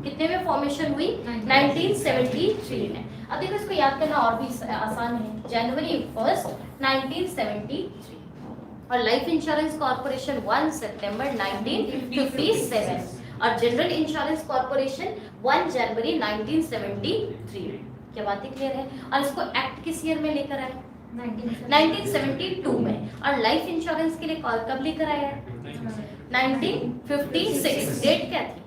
कितने में फॉर्मेशन हुई? 1973 में। अब देखो इसको याद करना और भी आसान है, जनवरी 1 1973 और लाइफ इंश्योरेंस कॉर्पोरेशन 1 सितंबर 1957 और जनरल इंश्योरेंस कॉर्पोरेशन 1 जनवरी 1973। क्या बातें क्लियर है? और इसको एक्ट किस ईयर में लेकर आए? 1972 में। और लाइफ इंश्योरेंस के लिए कब लेकर आया? 1956। डेट क्या थी?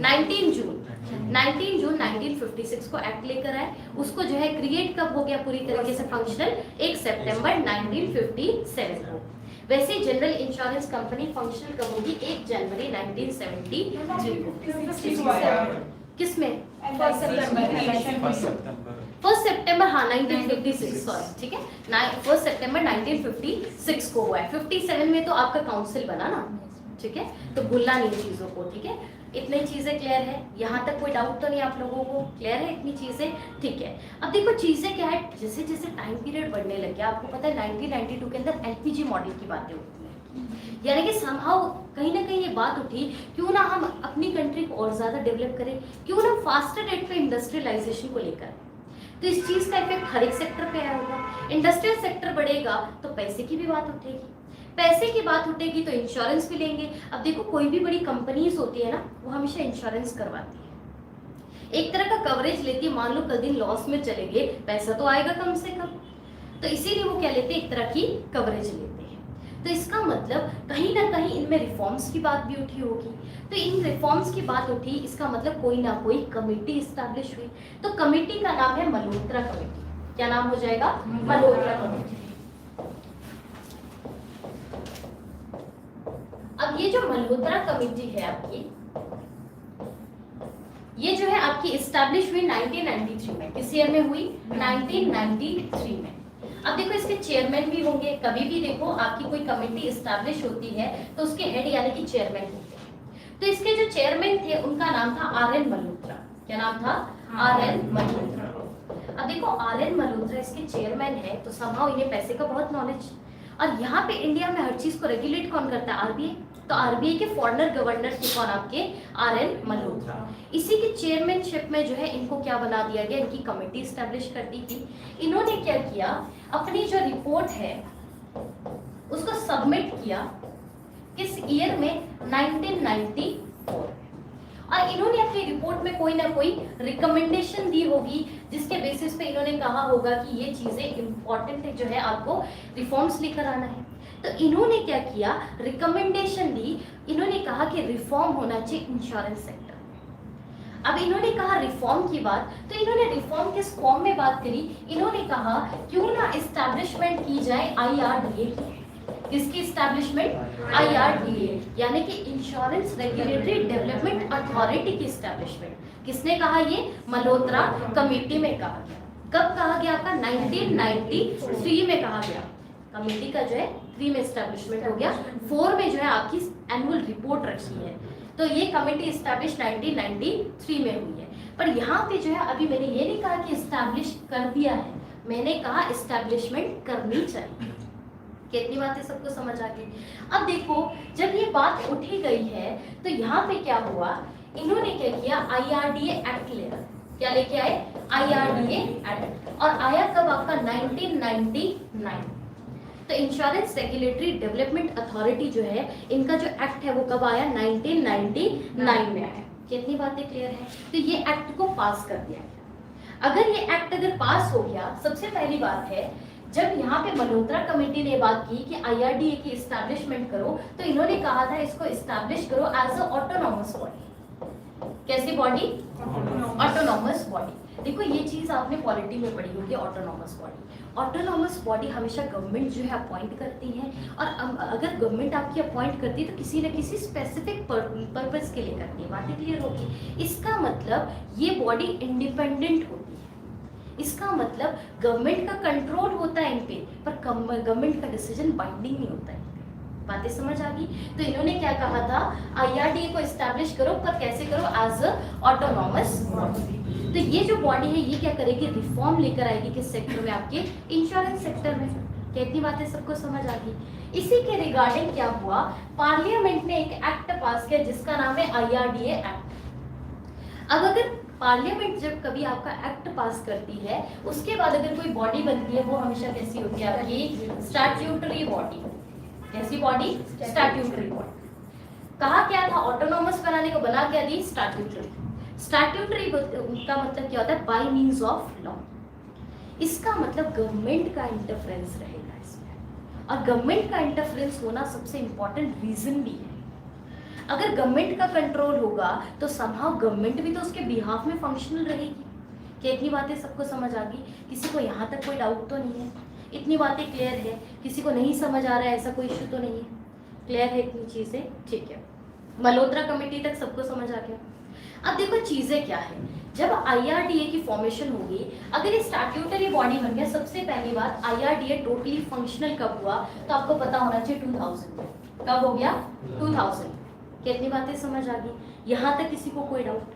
19 जून 1956 को एक्ट लेकर आए। उसको जो है क्रिएट कब हो गया पूरी तरीके से फंक्शनल? 1 सितंबर 1957 को। वैसे ही जनरल इंश्योरेंस कंपनी फंक्शनल कब होगी? 1 जनवरी 1973 को। किसमें? 1 सितंबर हाँ 1956 सॉरी, ठीक है 1 सितंबर 1956 को हुआ है। 57 में तो आपका काउंसिल बना ना, ठीक है, तो भूलना नहीं चीजों को, ठीक है। इतनी चीजें क्लियर है? यहाँ तक कोई डाउट तो नहीं आप लोगों को? क्लियर है इतनी चीजें? ठीक है। अब देखो चीजें क्या है, जैसे जैसे टाइम पीरियड बढ़ने लग गया, आपको पता है 1992 के अंदर एलपीजी मॉडल की बातें होती है, यानी कि समहाउ कहीं ना कहीं ये बात उठी क्यों ना हम अपनी कंट्री को और ज्यादा डेवलप करें, क्यों ना फास्टर रेट पे इंडस्ट्रियलाइजेशन को लेकर। तो इस चीज का इफेक्ट हर एक सेक्टर पे आया होगा। इंडस्ट्रियल सेक्टर बढ़ेगा तो पैसे की भी बात उठेगी, पैसे की बात उठेगी तो इंश्योरेंस भी लेंगे। अब देखो कोई भी बड़ी कंपनीज होती है ना, वो हमेशा इंश्योरेंस करवाती है, एक तरह का कवरेज लेती है। मान लो कल दिन लॉस में चले गए, पैसा तो आएगा कम से कम, तो इसीलिए वो क्या लेते हैं? एक तरह की कवरेज लेते हैं। तो इसका मतलब कहीं ना कहीं इनमें रिफॉर्म्स की बात भी उठी होगी। तो इन रिफॉर्म्स की बात उठी, इसका मतलब कोई ना कोई कमेटी स्टैब्लिश हुई। तो कमेटी का नाम है मल्होत्रा कमेटी। क्या नाम हो जाएगा? मल्होत्रा कमेटी। अब ये जो मल्होत्रा कमेटी है आपकी, ये जो है आपकी स्टैब्लिश हुई 1993 में। किस ईयर में हुई? 1993 में। अब देखो इसके चेयरमैन भी होंगे। कभी भी देखो आपकी कोई कमेटी स्टैब्लिश होती है तो उसके हेड यानी कि चेयरमैन होते हैं। तो इसके जो चेयरमैन थे उनका नाम था आर.एन. मल्होत्रा। क्या नाम था? आर.एन. मल्होत्रा। अब देखो आर.एन. मल्होत्रा इसके चेयरमैन है, तो समहाउ इन्हें पैसे का बहुत नॉलेज। और यहाँ पे इंडिया में हर चीज को रेगुलेट कौन करता है? आरबीआई। तो आरबीआई के फॉर्नर गवर्नर थे कौन? आपके आर.एन. मल्होत्रा। इसी की चेयरमैनशिप में जो है इनको क्या बना दिया गया? इनकी कमेटी स्टैब्लिश कर दी थी। इन्होंने क्या किया, अपनी जो रिपोर्ट है उसको सबमिट किया किस ईयर में? 1994। और इन्होंने अपनी रिपोर्ट में कोई ना कोई रिकमेंडेशन दी होगी जिसके बेसिस पे इन्होंने कहा होगा कि ये चीजें इंपॉर्टेंट है, जो है आपको रिफॉर्म्स लेकर आना है। तो इन्होंने क्या किया? रिकमेंडेशन दी। इन्होंने कहा कि रिफॉर्म होना चाहिए इंश्योरेंस सेक्टर। अब इन्होंने कहा रिफॉर्म की बात, तो इन्होंने रिफॉर्म किस फॉर्म में बात करी? इन्होंने कहा क्यों ना एस्टैब्लिशमेंट की जाए आईआरडीए की। किसकी एस्टैब्लिशमेंट? आईआरडीए यानी कि इंश्योरेंस रेगुलेटरी डेवलपमेंट अथॉरिटी की एस्टैब्लिशमेंट। किसने कहा? ये मल्होत्रा कमेटी में कहा गया। कब कहा गया? आपका 1993 में कहा गया। कमेटी का जो है 3 में एस्टैब्लिशमेंट हो गया, 4 में जो है आपकी एनुअल रिपोर्ट रखी है। तो ये कमेटी एस्टैब्लिश 1993 में हुई है। पर यहाँ पे जो है अभी मैंने ये नहीं कहा कि एस्टैब्लिश कर दिया है, मैंने कहा एस्टैब्लिशमेंट करनी चाहिए। कितनी बातें सबको समझ आ गई? अब देखो जब ये बात उठी गई है तो यहाँ पे क्या हुआ? इन्होंने क्या किया? आईआरडीए एक्ट लेकर। क्या लेके आए? IRDA act. और आया कब? आपका 1999। तो इंश्योरेंस रेगुलेटरी डेवलपमेंट अथॉरिटी जो है, इनका जो एक्ट है वो कब आया? 1999 में आया। कितनी बातें क्लियर है? तो ये एक्ट को पास कर दिया गया। अगर ये एक्ट अगर पास हो गया, सबसे पहली बात है जब यहाँ पे मल्होत्रा कमेटी ने बात की कि आईआरडीए की एस्टैब्लिशमेंट करो, तो इन्होंने कहा था इसको एस्टैब्लिश करो एज अ ऑटोनॉमस बॉडी। कैसी बॉडी? Autonomous body. देखो ये चीज आपने पॉलिटी में पढ़ी होगी, ऑटोनॉमस बॉडी। ऑटोनॉमस बॉडी हमेशा गवर्नमेंट जो है अपॉइंट करती है, और अगर गवर्नमेंट आपकी अपॉइंट करती है तो किसी न किसी स्पेसिफिक पर्पस के लिए करती है। बातें क्लियर होगी? इसका मतलब ये बॉडी इंडिपेंडेंट होती है, इसका मतलब गवर्नमेंट का कंट्रोल होता है इन पे, पर गवर्नमेंट का डिसीजन बाइंडिंग नहीं होता है। बातें समझ आ गई? तो इन्होंने क्या कहा था, IRDA को एस्टैब्लिश करो, पर कैसे करो, एज अ ऑटोनॉमस बॉडी। तो ये जो बॉडी है ये क्या करेगी, रिफॉर्म लेकर आएगी किस सेक्टर में, आपके इंश्योरेंस सेक्टर में। कितनी बातें सबको समझ आ गई? इसी के रिगार्डिंग क्या हुआ, पार्लियामेंट ने एक एक्ट पास किया जिसका नाम है IRDA एक्ट। अब अगर पार्लियामेंट जब कभी आपका एक्ट पास करती है, उसके बाद अगर कोई बॉडी बनती है, वो हमेशा कैसी होती है, आपकी स्टैट्यूटरी बॉडी। कैसी बॉडी? Statutory body. कहा क्या था, ऑटोनॉमस बनाने को बना क्या दी, स्टैट्यूटरी। स्टैट्यूटरी का मतलब क्या होता है, बाय मींस ऑफ लॉ। इसका मतलब गवर्नमेंट का इंटरफेरेंस रहेगा इसमें, और गवर्नमेंट का इंटरफेरेंस होना सबसे इंपॉर्टेंट रीजन भी है। अगर गवर्नमेंट का कंट्रोल होगा तो समहाउ गवर्नमेंट भी तो उसके बिहाफ में फंक्शनल रहेगी। क्या इतनी बातें सबको समझ आ गई? किसी को यहाँ तक कोई डाउट तो नहीं है? इतनी बातें क्लियर है? किसी को नहीं समझ आ रहा है, ऐसा कोई इशू तो नहीं है? क्लियर है इतनी चीजें? ठीक है, मल्होत्रा कमेटी तक सबको समझ आ गया। अब देखो चीजें क्या है, जब IRDA की फॉर्मेशन होगी, अगर ये स्टैट्यूटरी बॉडी बन गया, सबसे पहली बात IRDA टोटली फंक्शनल कब हुआ, तो आपको पता होना चाहिए 2000 में। कब हो गया? 2000। कितनी बातें समझ आ गई? यहाँ तक किसी को कोई डाउट?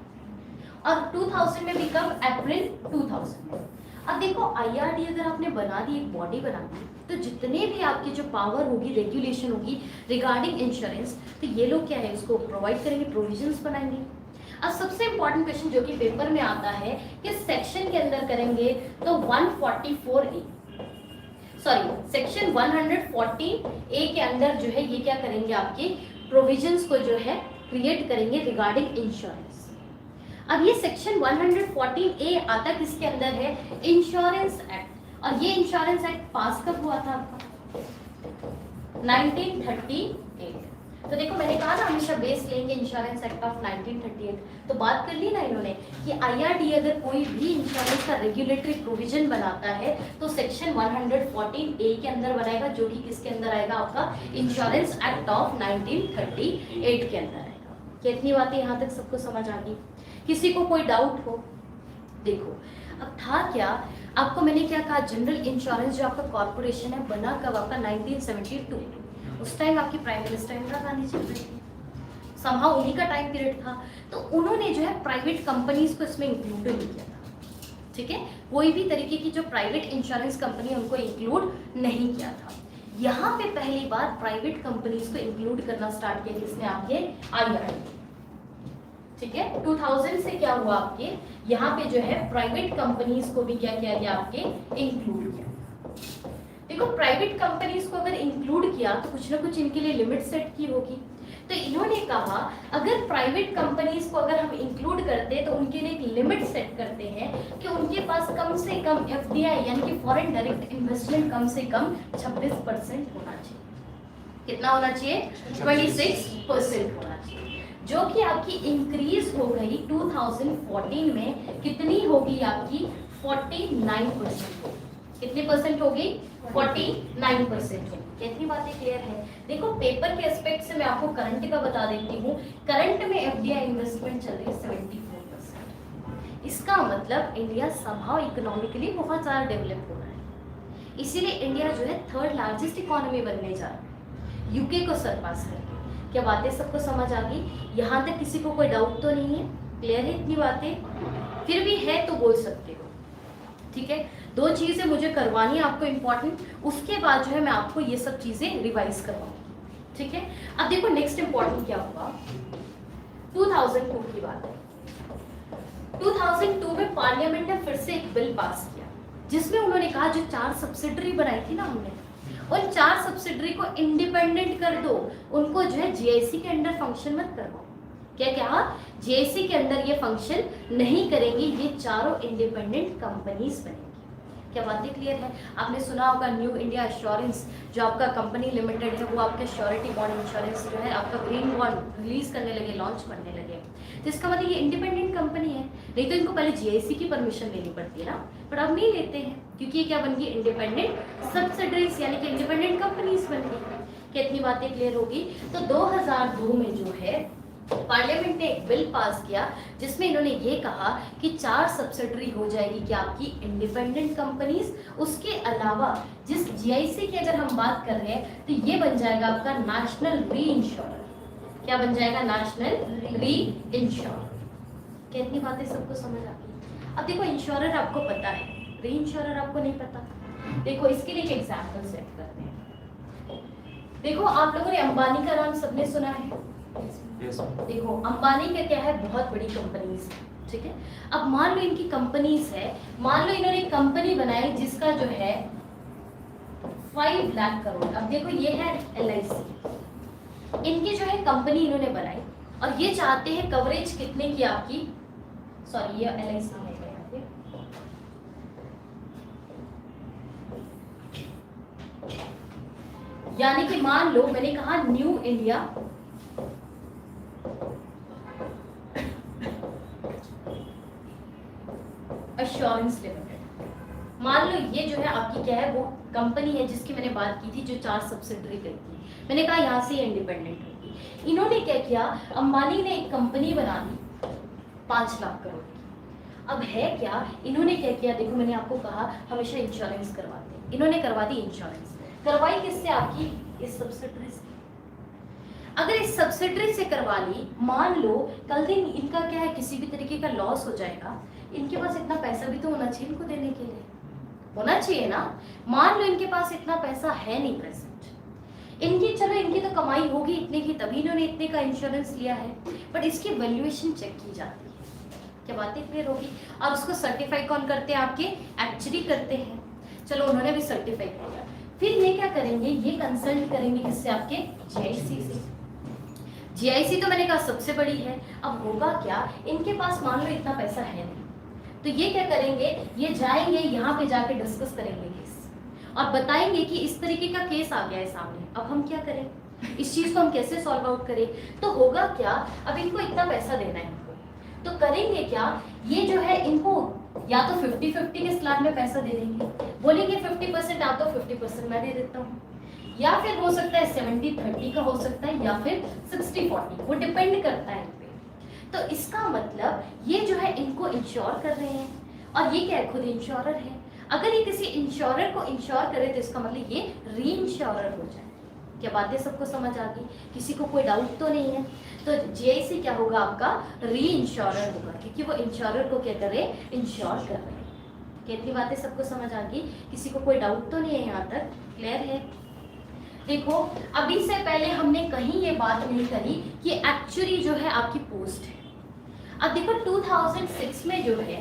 और 2000 में बिकम अप्रैल 2000 में। अब देखो IRDA अगर आपने बना दी, एक बॉडी बना दी, तो जितने भी आपकी जो पावर होगी, रेगुलेशन होगी रिगार्डिंग इंश्योरेंस, तो ये लोग क्या है उसको प्रोवाइड करेंगे, प्रोविजंस बनाएंगे। अब सबसे इंपॉर्टेंट क्वेश्चन जो कि पेपर में आता है कि सेक्शन के अंदर करेंगे तो 144A, सॉरी सेक्शन 114A के अंदर जो है ये क्या करेंगे, आपके प्रोविजंस को जो है क्रिएट करेंगे रिगार्डिंग इंश्योरेंस। अब ये सेक्शन 114A आता किसके अंदर है, इंश्योरेंस एक्ट। और ये इंश्योरेंस एक्ट पास कब हुआ था आपका, 1938। तो देखो मैंने कहा ना हमेशा बेस लेंगे इंश्योरेंस एक्ट ऑफ 1938। तो बात कर ली ना इन्होंने कि IRDA अगर कोई भी इंश्योरेंस का रेगुलेटरी प्रोविजन बनाता है तो सेक्शन 114A के अंदर बनाएगा, जो कि किसके अंदर आएगा, आपका इंश्योरेंस एक्ट ऑफ 1938 के अंदर आएगा। कितनी बातें यहाँ तक सबको समझ आ गई? किसी को कोई डाउट हो? देखो अब था क्या, आपको मैंने क्या कहा, जनरल इंश्योरेंस जो आपका कॉर्पोरेशन है बना कब, आपका 1972। उस टाइम आपकी प्राइम मिनिस्टर इंदिरा गांधी चल रही थी, समहाउ उन्हीं का टाइम पीरियड था। तो उन्होंने जो है प्राइवेट कंपनीज को इसमें इंक्लूड नहीं किया था। ठीक है, कोई भी तरीके की जो प्राइवेट इंश्योरेंस कंपनी उनको इंक्लूड नहीं किया था। यहाँ पे पहली बार प्राइवेट कंपनीज को इंक्लूड करना स्टार्ट किया किसने, आपके IRDA। ठीक है, 2000 से क्या हुआ, आपके यहाँ पे जो है प्राइवेट कंपनीज को भी क्या किया गया, आपके इंक्लूड किया। देखो प्राइवेट कंपनीज को अगर इंक्लूड किया तो कुछ ना कुछ इनके लिए लिमिट सेट की होगी। तो इन्होंने कहा अगर प्राइवेट कंपनीज को अगर हम इंक्लूड करते हैं तो उनके लिए एक लिमिट सेट करते हैं कि उनके पास कम से कम FDI यानी कि फॉरेन डायरेक्ट इन्वेस्टमेंट कम से कम 26% होना चाहिए। कितना होना चाहिए, 26% होना चाहिए, जो कि आपकी इंक्रीज हो गई 2014 में। कितनी होगी आपकी, 49%। कितनी परसेंट होगी, 49% होगी। कितनी बातें क्लियर है? देखो पेपर के एस्पेक्ट से मैं आपको करंट का बता देती हूँ। करंट में FDI इन्वेस्टमेंट चल रही है 74%। इसका मतलब इंडिया समहाउ इकोनॉमिकली बहुत ज़्यादा डेवलप हो रहा है, इसीलिए इंडिया जो है थर्ड लार्जेस्ट इकोनॉमी बनने जा रहा है, यूके को सरपास करके। क्या बातें सबको समझ आ गई? यहाँ तक किसी को कोई डाउट तो नहीं है? क्लियर है इतनी बातें? फिर भी है तो बोल सकते हो। ठीक है, दो चीजें मुझे करवानी है आपको इंपॉर्टेंट, उसके बाद जो है मैं आपको ये सब चीजें रिवाइज करवाऊंगी। ठीक है, अब देखो नेक्स्ट इंपॉर्टेंट क्या हुआ, 2002 की बात है। 2002 में पार्लियामेंट ने फिर से एक बिल पास किया जिसमें उन्होंने कहा जो 4 सब्सिडरी बनाई थी ना हमने, उन 4 सब्सिडरी को इंडिपेंडेंट कर दो, उनको जो है GIC के अंडर फंक्शन मत करवाओ। क्या कहा, GIC के अंदर ये फंक्शन नहीं करेंगी, ये चारों इंडिपेंडेंट कंपनीज बनेंगी। क्या बातें क्लियर है? आपने सुना होगा न्यू इंडिया एश्योरेंस जो आपका कंपनी लिमिटेड है, वो आपके श्योरिटी बॉन्ड इंश्योरेंस जो है आपका ग्रीन बॉन्ड रिलीज करने लगे, लॉन्च करने लगे। तो इसका मतलब ये इंडिपेंडेंट कंपनी है। नहीं तो इनको पहले जीआईसी की परमिशन लेनी पड़ती है ना, पर अब नहीं लेते हैं क्योंकि ये क्या बन गई, इंडिपेंडेंट सब्सिडरीज यानी कि इंडिपेंडेंट कंपनीज बन गई। कितनी बातें क्लियर होगी? तो 2002 में जो है पार्लियामेंट ने एक बिल पास किया जिसमें इन्होंने ये कहा कि 4 सब्सिडरी हो जाएगी क्या आपकी इंडिपेंडेंट कंपनीज। उसके अलावा जिस जीआईसी की अगर हम बात कर रहे हैं तो ये बन जाएगा आपका नेशनल री इंश्योरर। क्या बन जाएगा? नेशनल री इंश्योरर। कितनी बातें सबको समझ आ गई? अब देखो इंश्योरर आपको पता है, री इंश्योरर आपको नहीं पता। देखो इसके लिए एक एग्जाम्पल सेट करते हैं। देखो आप लोगों ने अंबानी का नाम सबने सुना है। देखो अंबानी का क्या है, बहुत बड़ी कंपनीज है, ठीक है। अब मान लो इनकी कंपनीज है, मान लो इन्होंने एक कंपनी बनाई जिसका जो है 5 लाख करोड़। अब देखो ये है LIC, इनकी जो है कंपनी इन्होंने बनाई और ये चाहते हैं कवरेज कितने की आपकी, सॉरी ये LIC है, यानी कि मान लो मैंने कहा न्यू इंडिया एश्योरेंस लिमिटेड, मान लो ये जो है आपकी क्या है, वो कंपनी है जिसकी मैंने बात की थी जो 4 सब्सिडरी करती है। मैंने कहा यहाँ से इंडिपेंडेंट होगी। इन्होंने क्या किया, अंबानी ने एक कंपनी बना दी 5 लाख करोड़ की। अब है क्या, इन्होंने क्या किया, देखो मैंने आपको कहा हमेशा इंश्योरेंस करवाते हैं, इन्होंने करवा दी इंश्योरेंस। करवाई किससे? आपकी इस सब्सिडरी से। अगर इस सब्सिडरी से करवा ली, मान लो कल दिन इनका क्या है, किसी भी तरीके का लॉस हो जाएगा, इनके पास इतना पैसा भी तो होना चाहिए इनको देने के लिए, होना चाहिए ना। मान लो इनके पास इतना पैसा है नहीं प्रेजेंट, इनकी चलो इनकी तो कमाई होगी इतने की, तभी इन्होंने इतने का इंश्योरेंस लिया है, बट इसकी वैल्यूएशन चेक की जाती है। क्या बातें क्लियर होगी? और उसको सर्टिफाई कौन करते हैं? आपके एक्चुअली करते हैं। चलो उन्होंने भी सर्टिफाई किया, फिर ये क्या करेंगे, ये कंसल्ट करेंगे किससे? आपके जीआईसी से। जीआईसी तो मैंने कहा सबसे बड़ी है। अब होगा क्या, इनके पास मान लो इतना पैसा है नहीं, तो ये क्या करेंगे, ये जाएंगे यहाँ पे जाके डिस्कस करेंगे केस और बताएंगे कि इस तरीके का केस आ गया है सामने, अब हम क्या करें, इस चीज को हम कैसे सॉल्व आउट करें। तो होगा क्या, अब इनको इतना पैसा देना है इनको, तो करेंगे क्या, ये जो है इनको या तो 50-50 के स्लैब में पैसा दे देंगे, बोलेंगे 50% आप दो 50% मैं दे देता हूँ, या फिर हो सकता है 70-30 का हो सकता है, या फिर 60-40, वो डिपेंड करता है इन पे। तो इसका मतलब ये जो है इनको इंश्योर कर रहे हैं, और ये क्या है, खुद इंश्योरर है। अगर ये किसी इंश्योरर को इंश्योर करे तो इसका मतलब ये री इंश्योरर हो जाए। क्या बातें सबको समझ आ गई? किसी को कोई डाउट तो नहीं है? तो जीआईसी क्या होगा, आपका री इंश्योरर होगा, क्योंकि वो इंश्योरर को क्या कर रहे हैं, इंश्योर कर रहे हैं। कितनी बातें सबको समझ आ गई? किसी को कोई डाउट तो नहीं है? यहाँ तक क्लियर है? देखो अभी से पहले हमने कहीं ये बात नहीं करी कि एक्चुअली जो है आपकी पोस्ट है। अब देखो 2006 में जो है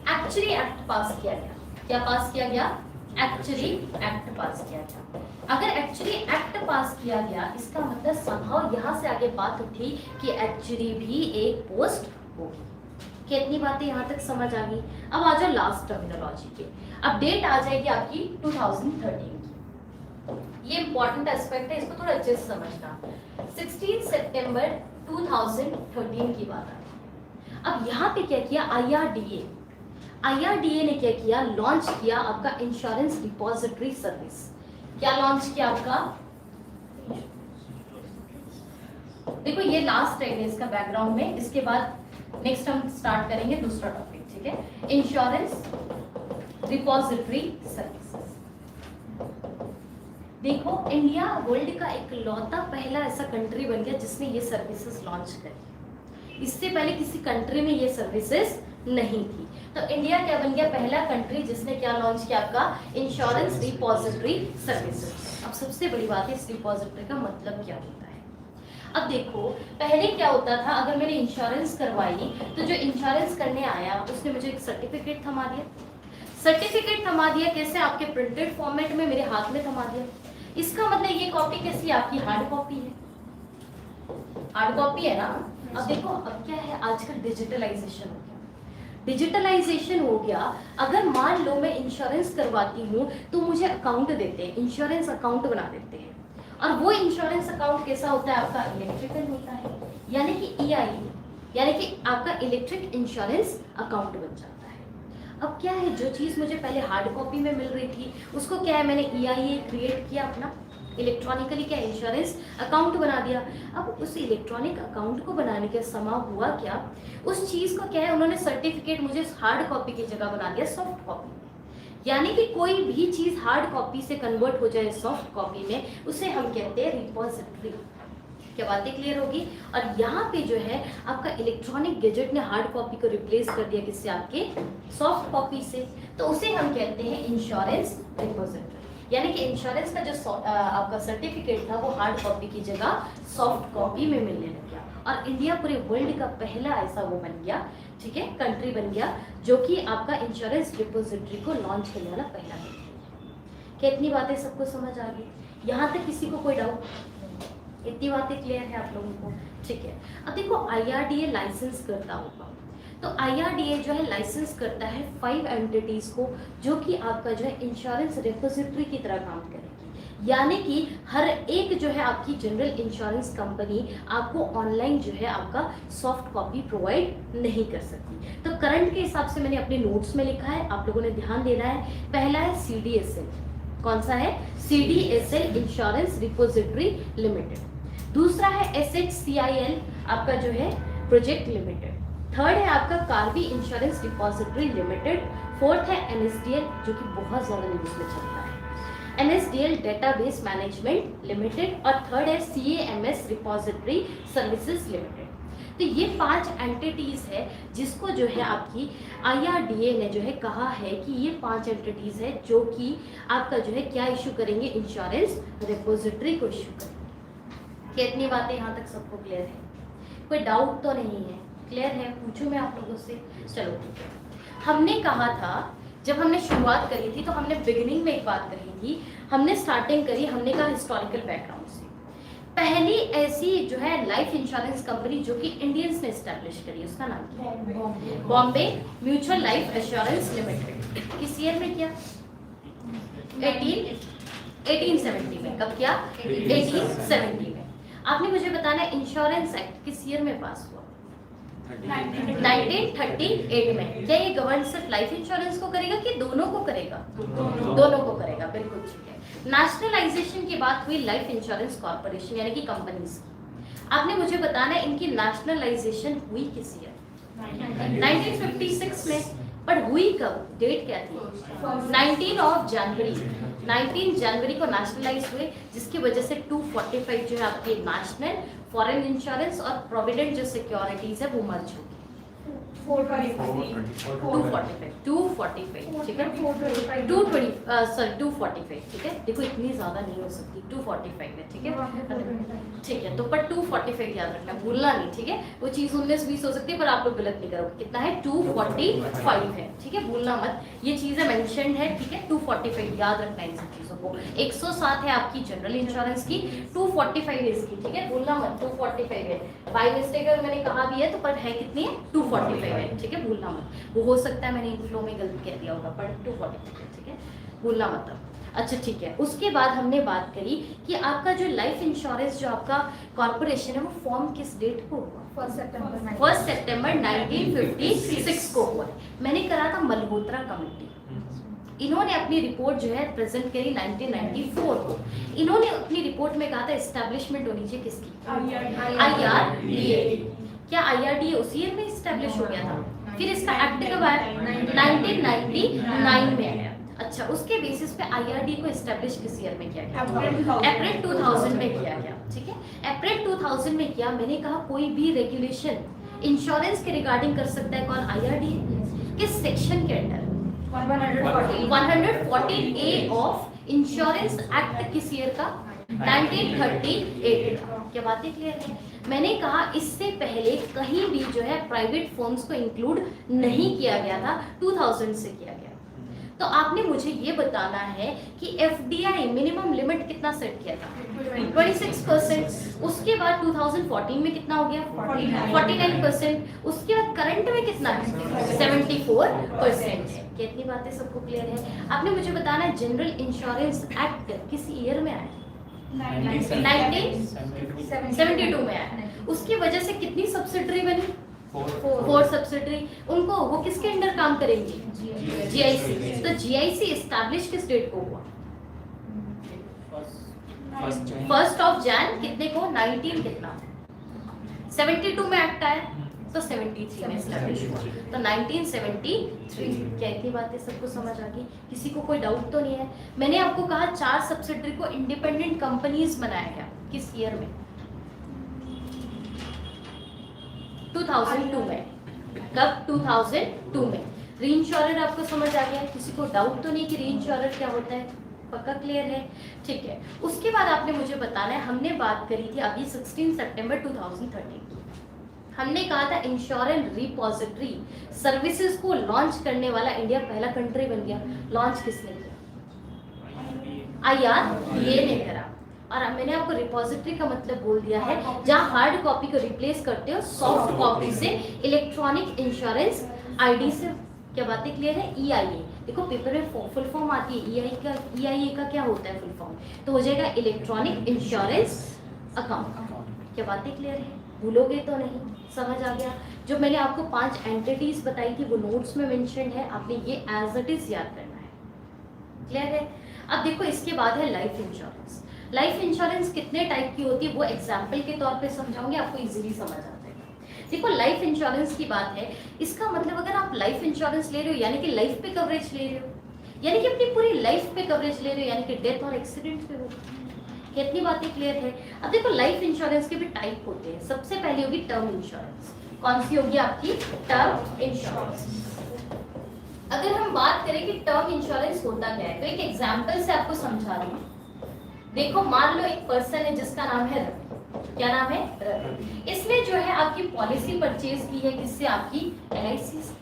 एक्चुअली एक्ट पास किया गया। क्या पास किया गया? एक्चुअली एक्ट पास किया गया। अगर एक्चुअली एक्ट पास किया गया, इसका मतलब संभव यहाँ से आगे बात उठी कि एक्चुअली भी एक पोस्ट होगी। कितनी बातें यहाँ तक समझ आ गई? अब आ जाओ लास्ट टर्मिनोलॉजी के। अब डेट आ जाएगी आपकी 2013 की। ये इंपॉर्टेंट एस्पेक्ट है, इसको थोड़ा अच्छे से समझना। 16 सितंबर 2013 की बात है। अब यहाँ पे क्या किया, IRDA ने क्या किया, लॉन्च किया आपका इंश्योरेंस डिपॉजिटरी सर्विस। क्या लॉन्च किया आपका? देखो ये लास्ट है इसका बैकग्राउंड में, इसके बाद नेक्स्ट हम स्टार्ट करेंगे दूसरा टॉपिक, ठीक है। Insurance depository services. देखो इंडिया वर्ल्ड का एक लौता पहला ऐसा कंट्री बन गया जिसने ये सर्विसेज लॉन्च करी। इससे पहले किसी कंट्री में ये सर्विसेज नहीं थी। तो इंडिया क्या बन गया, पहला कंट्री जिसने क्या लॉन्च किया, आपका इंश्योरेंस डिपॉजिटरी सर्विसेज। अब सबसे बड़ी बात है इस डिपॉजिटरी का मतलब क्या होता है। अब देखो पहले क्या होता था, अगर मैंने इंश्योरेंस करवाई तो जो इंश्योरेंस करने आया उसने मुझे एक सर्टिफिकेट थमा दिया। सर्टिफिकेट थमा दिया कैसे, आपके प्रिंटेड फॉर्मेट में मेरे हाथ में थमा दिया। इसका मतलब ये कॉपी कैसी, आपकी हार्ड कॉपी है, हार्ड कॉपी है ना। अब देखो अब क्या है, आजकल डिजिटलाइजेशन हो गया। डिजिटलाइजेशन हो गया। अगर मान लो मैं इंश्योरेंस करवाती हूँ तो मुझे अकाउंट देते हैं, इंश्योरेंस अकाउंट बना देते हैं, और वो इंश्योरेंस अकाउंट कैसा होता है आपका, इलेक्ट्रिकल होता है, यानी कि EI, यानी कि आपका इलेक्ट्रिक इंश्योरेंस अकाउंट बन जाता है। अब क्या है, जो चीज़ मुझे पहले हार्ड कॉपी में मिल रही थी उसको क्या है, मैंने EIA क्रिएट किया, अपना इलेक्ट्रॉनिकली क्या इंश्योरेंस अकाउंट बना दिया। अब उस इलेक्ट्रॉनिक अकाउंट को बनाने के समय हुआ क्या, उस चीज़ को क्या है, उन्होंने सर्टिफिकेट मुझे हार्ड कॉपी की जगह बना दिया सॉफ्ट कॉपी में। यानी कि कोई भी चीज़ हार्ड कॉपी से कन्वर्ट हो जाए सॉफ्ट कॉपी में, उसे हम कहते हैं रिपोजिटरी। क्या बातें क्लियर होगी। और यहाँ पे जो है आपका इलेक्ट्रॉनिक गैजेट ने हार्ड कॉपी को रिप्लेस कर दिया किससे, आपके सॉफ्ट कॉपी से, तो उसे हम कहते हैं इंश्योरेंस रिपोजिटरी। यानी कि इंश्योरेंस का जो आपका सर्टिफिकेट था वो हार्ड कॉपी की जगह सॉफ्ट कॉपी में मिलने लग गया, और इंडिया पूरे वर्ल्ड का पहला ऐसा वो बन गया, ठीक है, कंट्री बन गया जो कि आपका इंश्योरेंस रिपोजिटरी को लॉन्च करने वाला पहला कंट्री। क्या इतनी बातें सबको समझ आ गई? यहाँ तक किसी को कोई डाउट? इतनी बातें क्लियर है आप लोगों को? ठीक है। अब देखो IRDA लाइसेंस करता होगा, तो IRDA जो है लाइसेंस करता है 5 एंटिटीज को, जो कि आपका जो है इंश्योरेंस रिपोजिटरी की तरह काम करेगी। यानी कि हर एक जो है आपकी जनरल इंश्योरेंस कंपनी आपको ऑनलाइन जो है आपका सॉफ्ट कॉपी प्रोवाइड नहीं कर सकती। तो करंट के हिसाब से मैंने अपने नोट्स में लिखा है, आप लोगों ने ध्यान देना है। पहला है CDSL, कौन सा है, CDSL इंश्योरेंस रिपोजिटरी लिमिटेड। दूसरा है SHCIL आपका जो है प्रोजेक्ट लिमिटेड। थर्ड है आपका Karbi insurance depository limited. Fourth है NSDL, जो कि बहुत ज़्यादा न्यूज़ में चलता है, NSDL डेटाबेस मैनेजमेंट लिमिटेड। और थर्ड है CAMS रिपॉजिटरी सर्विसेज लिमिटेड। तो ये 5 एंटिटीज़ है जिसको जो है आपकी IRDA ने जो है कहा है कि ये 5 एंटिटीज़ है जो कि आपका जो है क्या इशू करेंगे, इंश्योरेंस रिपोजिटरी को इशू करेंगे। क्या इतनी बातें यहाँ तक सबको क्लियर है? कोई डाउट तो नहीं है? क्लियर है? पूछूं मैं आप लोगों से? चलो ठीक है। हमने कहा था, जब हमने शुरुआत करी थी तो हमने बिगिनिंग में एक बात करी थी, हमने स्टार्टिंग करी, हमने कहा हिस्टोरिकल बैकग्राउंड से। पहली ऐसी जो है लाइफ इंश्योरेंस कंपनी जो कि इंडियंस ने एस्टैब्लिश करी, उसका नाम क्या है? Bombay mutual life assurance limited. किस ईयर में किया? 1870 में। कब किया? 1870 में। आपने मुझे बताना है इंश्योरेंस एक्ट किस ईयर में पास हुआ? 1938 में। क्या ये गवर्न सिर्फ लाइफ इंश्योरेंस को करेगा कि दोनों को करेगा? दोनों को करेगा, बिल्कुल ठीक है। नेशनलाइजेशन की बात हुई लाइफ इंश्योरेंस कॉर्पोरेशन यानी कि कंपनीज की। आपने मुझे बताना है इनकी नेशनलाइजेशन हुई किस ईयर? 1956 में। पर हुई कब? डेट क्या थी? 19 जनवरी को नेशनलाइज हुए, जिसकी वजह से 245 जो है आपके नेशनल फॉरेन इंश्योरेंस और प्रोविडेंट जो सिक्योरिटीज है वो मर्ज होगी। 245 ठीक है, 245 ठीक है। देखो इतनी ज्यादा नहीं हो सकती, 245 है ठीक है, ठीक है। तो पर 245 याद रखना, भूलना नहीं, ठीक है। वो चीज 19-20 हो सकती है पर आप लोग गलत नहीं करोगे। कितना है? 245 है, ठीक है, भूलना मत। ये चीजें मेंशन्ड है, ठीक है। 245 याद रखना इन सब चीजों को। 107 है आपकी जनरल इंश्योरेंस की, 245 है इसकी, ठीक है, भूलना मत। 245 है, बाय मिस्टेक अगर मैंने कहा भी है तो पर है कितनी है? 245 है, ठीक है, भूलना मत। वो हो सकता है मैंने फ्लो में गलती कह दिया होगा, पर 245 है, ठीक है, भूलना मत। अच्छा ठीक है। उसके बाद हमने बात करी कि आपका जो लाइफ इंश्योरेंस जो आपका कॉर्पोरेशन है वो फॉर्म किस डेट को हुआ? 1 सितंबर 1956 को हुआ। मैंने करा था मल्होत्रा कमेटी, इन्होंने अपनी रिपोर्ट जो है प्रेजेंट करी 1994 को। इन्होंने अपनी रिपोर्ट में कहा था एस्टैब्लिशमेंट होनी चाहिए किसकी? IRDA। क्या IRDA उसी ईयर में एस्टैब्लिश हो गया था? फिर इसका एक्ट कब आया? 1999 में आया। अच्छा, उसके बेसिस पे IRDA को एस्टैब्लिश किस ईयर में किया गया? अप्रैल 2000 में किया गया, ठीक है, अप्रैल 2000 में किया। मैंने कहा कोई भी रेगुलेशन इंश्योरेंस के रिगार्डिंग कर सकता है कौन? IRDA। किस सेक्शन के under? 114A of insurance act किस ईयर का? 1938 का। क्या बातें क्लियर है? मैंने कहा इससे पहले कहीं भी जो है प्राइवेट फर्म्स को इंक्लूड नहीं किया गया था, 2000 से किया गया। तो आपने मुझे ये बताना है कि FDI मिनिमम लिमिट कितना सेट किया था 26%। उसके बाद 2014 में कितना हो गया 49%। उसके बाद करंट में कितना है 74% है। कितनी बातें सबको क्लियर है? आपने मुझे बताना है जनरल इंश्योरेंस एक्ट किस ईयर में आया? 1972 में आया। उसकी वजह से कितनी सब्सिडरी बनी? 4 सब्सिडरी। उनको वो किसके अंडर काम करेंगे? GIC। तो GIC एस्टैब्लिश किस डेट को हुआ? 1 Jan कितने को? 19 कितना 72 में एक्ट आया, तो 73 में एस्टैब्लिश हुआ, तो 1973। क्या इतनी बातें सबको समझ आ गई? किसी को कोई डाउट तो नहीं है? मैंने आपको कहा 4 सब्सिडरी को इंडिपेंडेंट कंपनीज बनाया गया किस ईयर में? 2002 में। कब? 2002 में। रीइंश्योरर आपको समझ आ गया? किसी को डाउट तो नहीं कि रीइंश्योरर क्या होता है? पक्का क्लियर है? ठीक है। उसके बाद आपने मुझे बताना है, हमने बात करी थी अभी 16 सितंबर 2013 की। हमने कहा था इंश्योरेंस रिपोजिटरी सर्विसेज को लॉन्च करने वाला इंडिया पहला कंट्री बन गया। लॉन्च किसने किया? IRDA ने करा। और मैंने आपको रिपोजिटरी का मतलब बोल दिया है जहां हार्ड कॉपी को रिप्लेस करते हो सॉफ्ट कॉपी से, इलेक्ट्रॉनिक इंश्योरेंस ID से। क्या बातें क्लियर है? EIA देखो पेपर में फुल फॉर्म आती है। EIA का क्या होता है फुल फॉर्म? तो हो जाएगा इलेक्ट्रॉनिक इंश्योरेंस अकाउंट। क्या बातें क्लियर है? भूलोगे तो नहीं? समझ आ गया? जो मैंने आपको 5 एंटिटीज बताई थी वो नोट्स में मेंशन है, आपने ये एज इट इज याद करना है। क्लियर है? अब देखो इसके बाद है लाइफ इंश्योरेंस। लाइफ इंश्योरेंस कितने टाइप की होती है वो एग्जाम्पल के तौर पे समझाऊंगी, आपको इजीली समझ आ जाएगा। देखो लाइफ इंश्योरेंस की बात है, इसका मतलब अगर आप लाइफ इंश्योरेंस ले रहे हो यानी कि लाइफ पे कवरेज ले रहे हो, यानी कि अपनी पूरी लाइफ पे कवरेज ले रहे हो, यानी कि डेथ और एक्सीडेंट पे हो। कितनी बातें क्लियर है? अब देखो लाइफ इंश्योरेंस के भी टाइप होते हैं। सबसे पहले होगी टर्म इंश्योरेंस। कौन सी होगी आपकी? Term insurance. अगर हम बात करें कि टर्म इंश्योरेंस होता क्या है, तो एक एग्जांपल से आपको समझा रही हूँ। देखो मान लो एक पर्सन है जिसका नाम है रवि। क्या नाम है? रवि। इसने जो है आपकी पॉलिसी परचेज की है किससे? आपकी LIC से।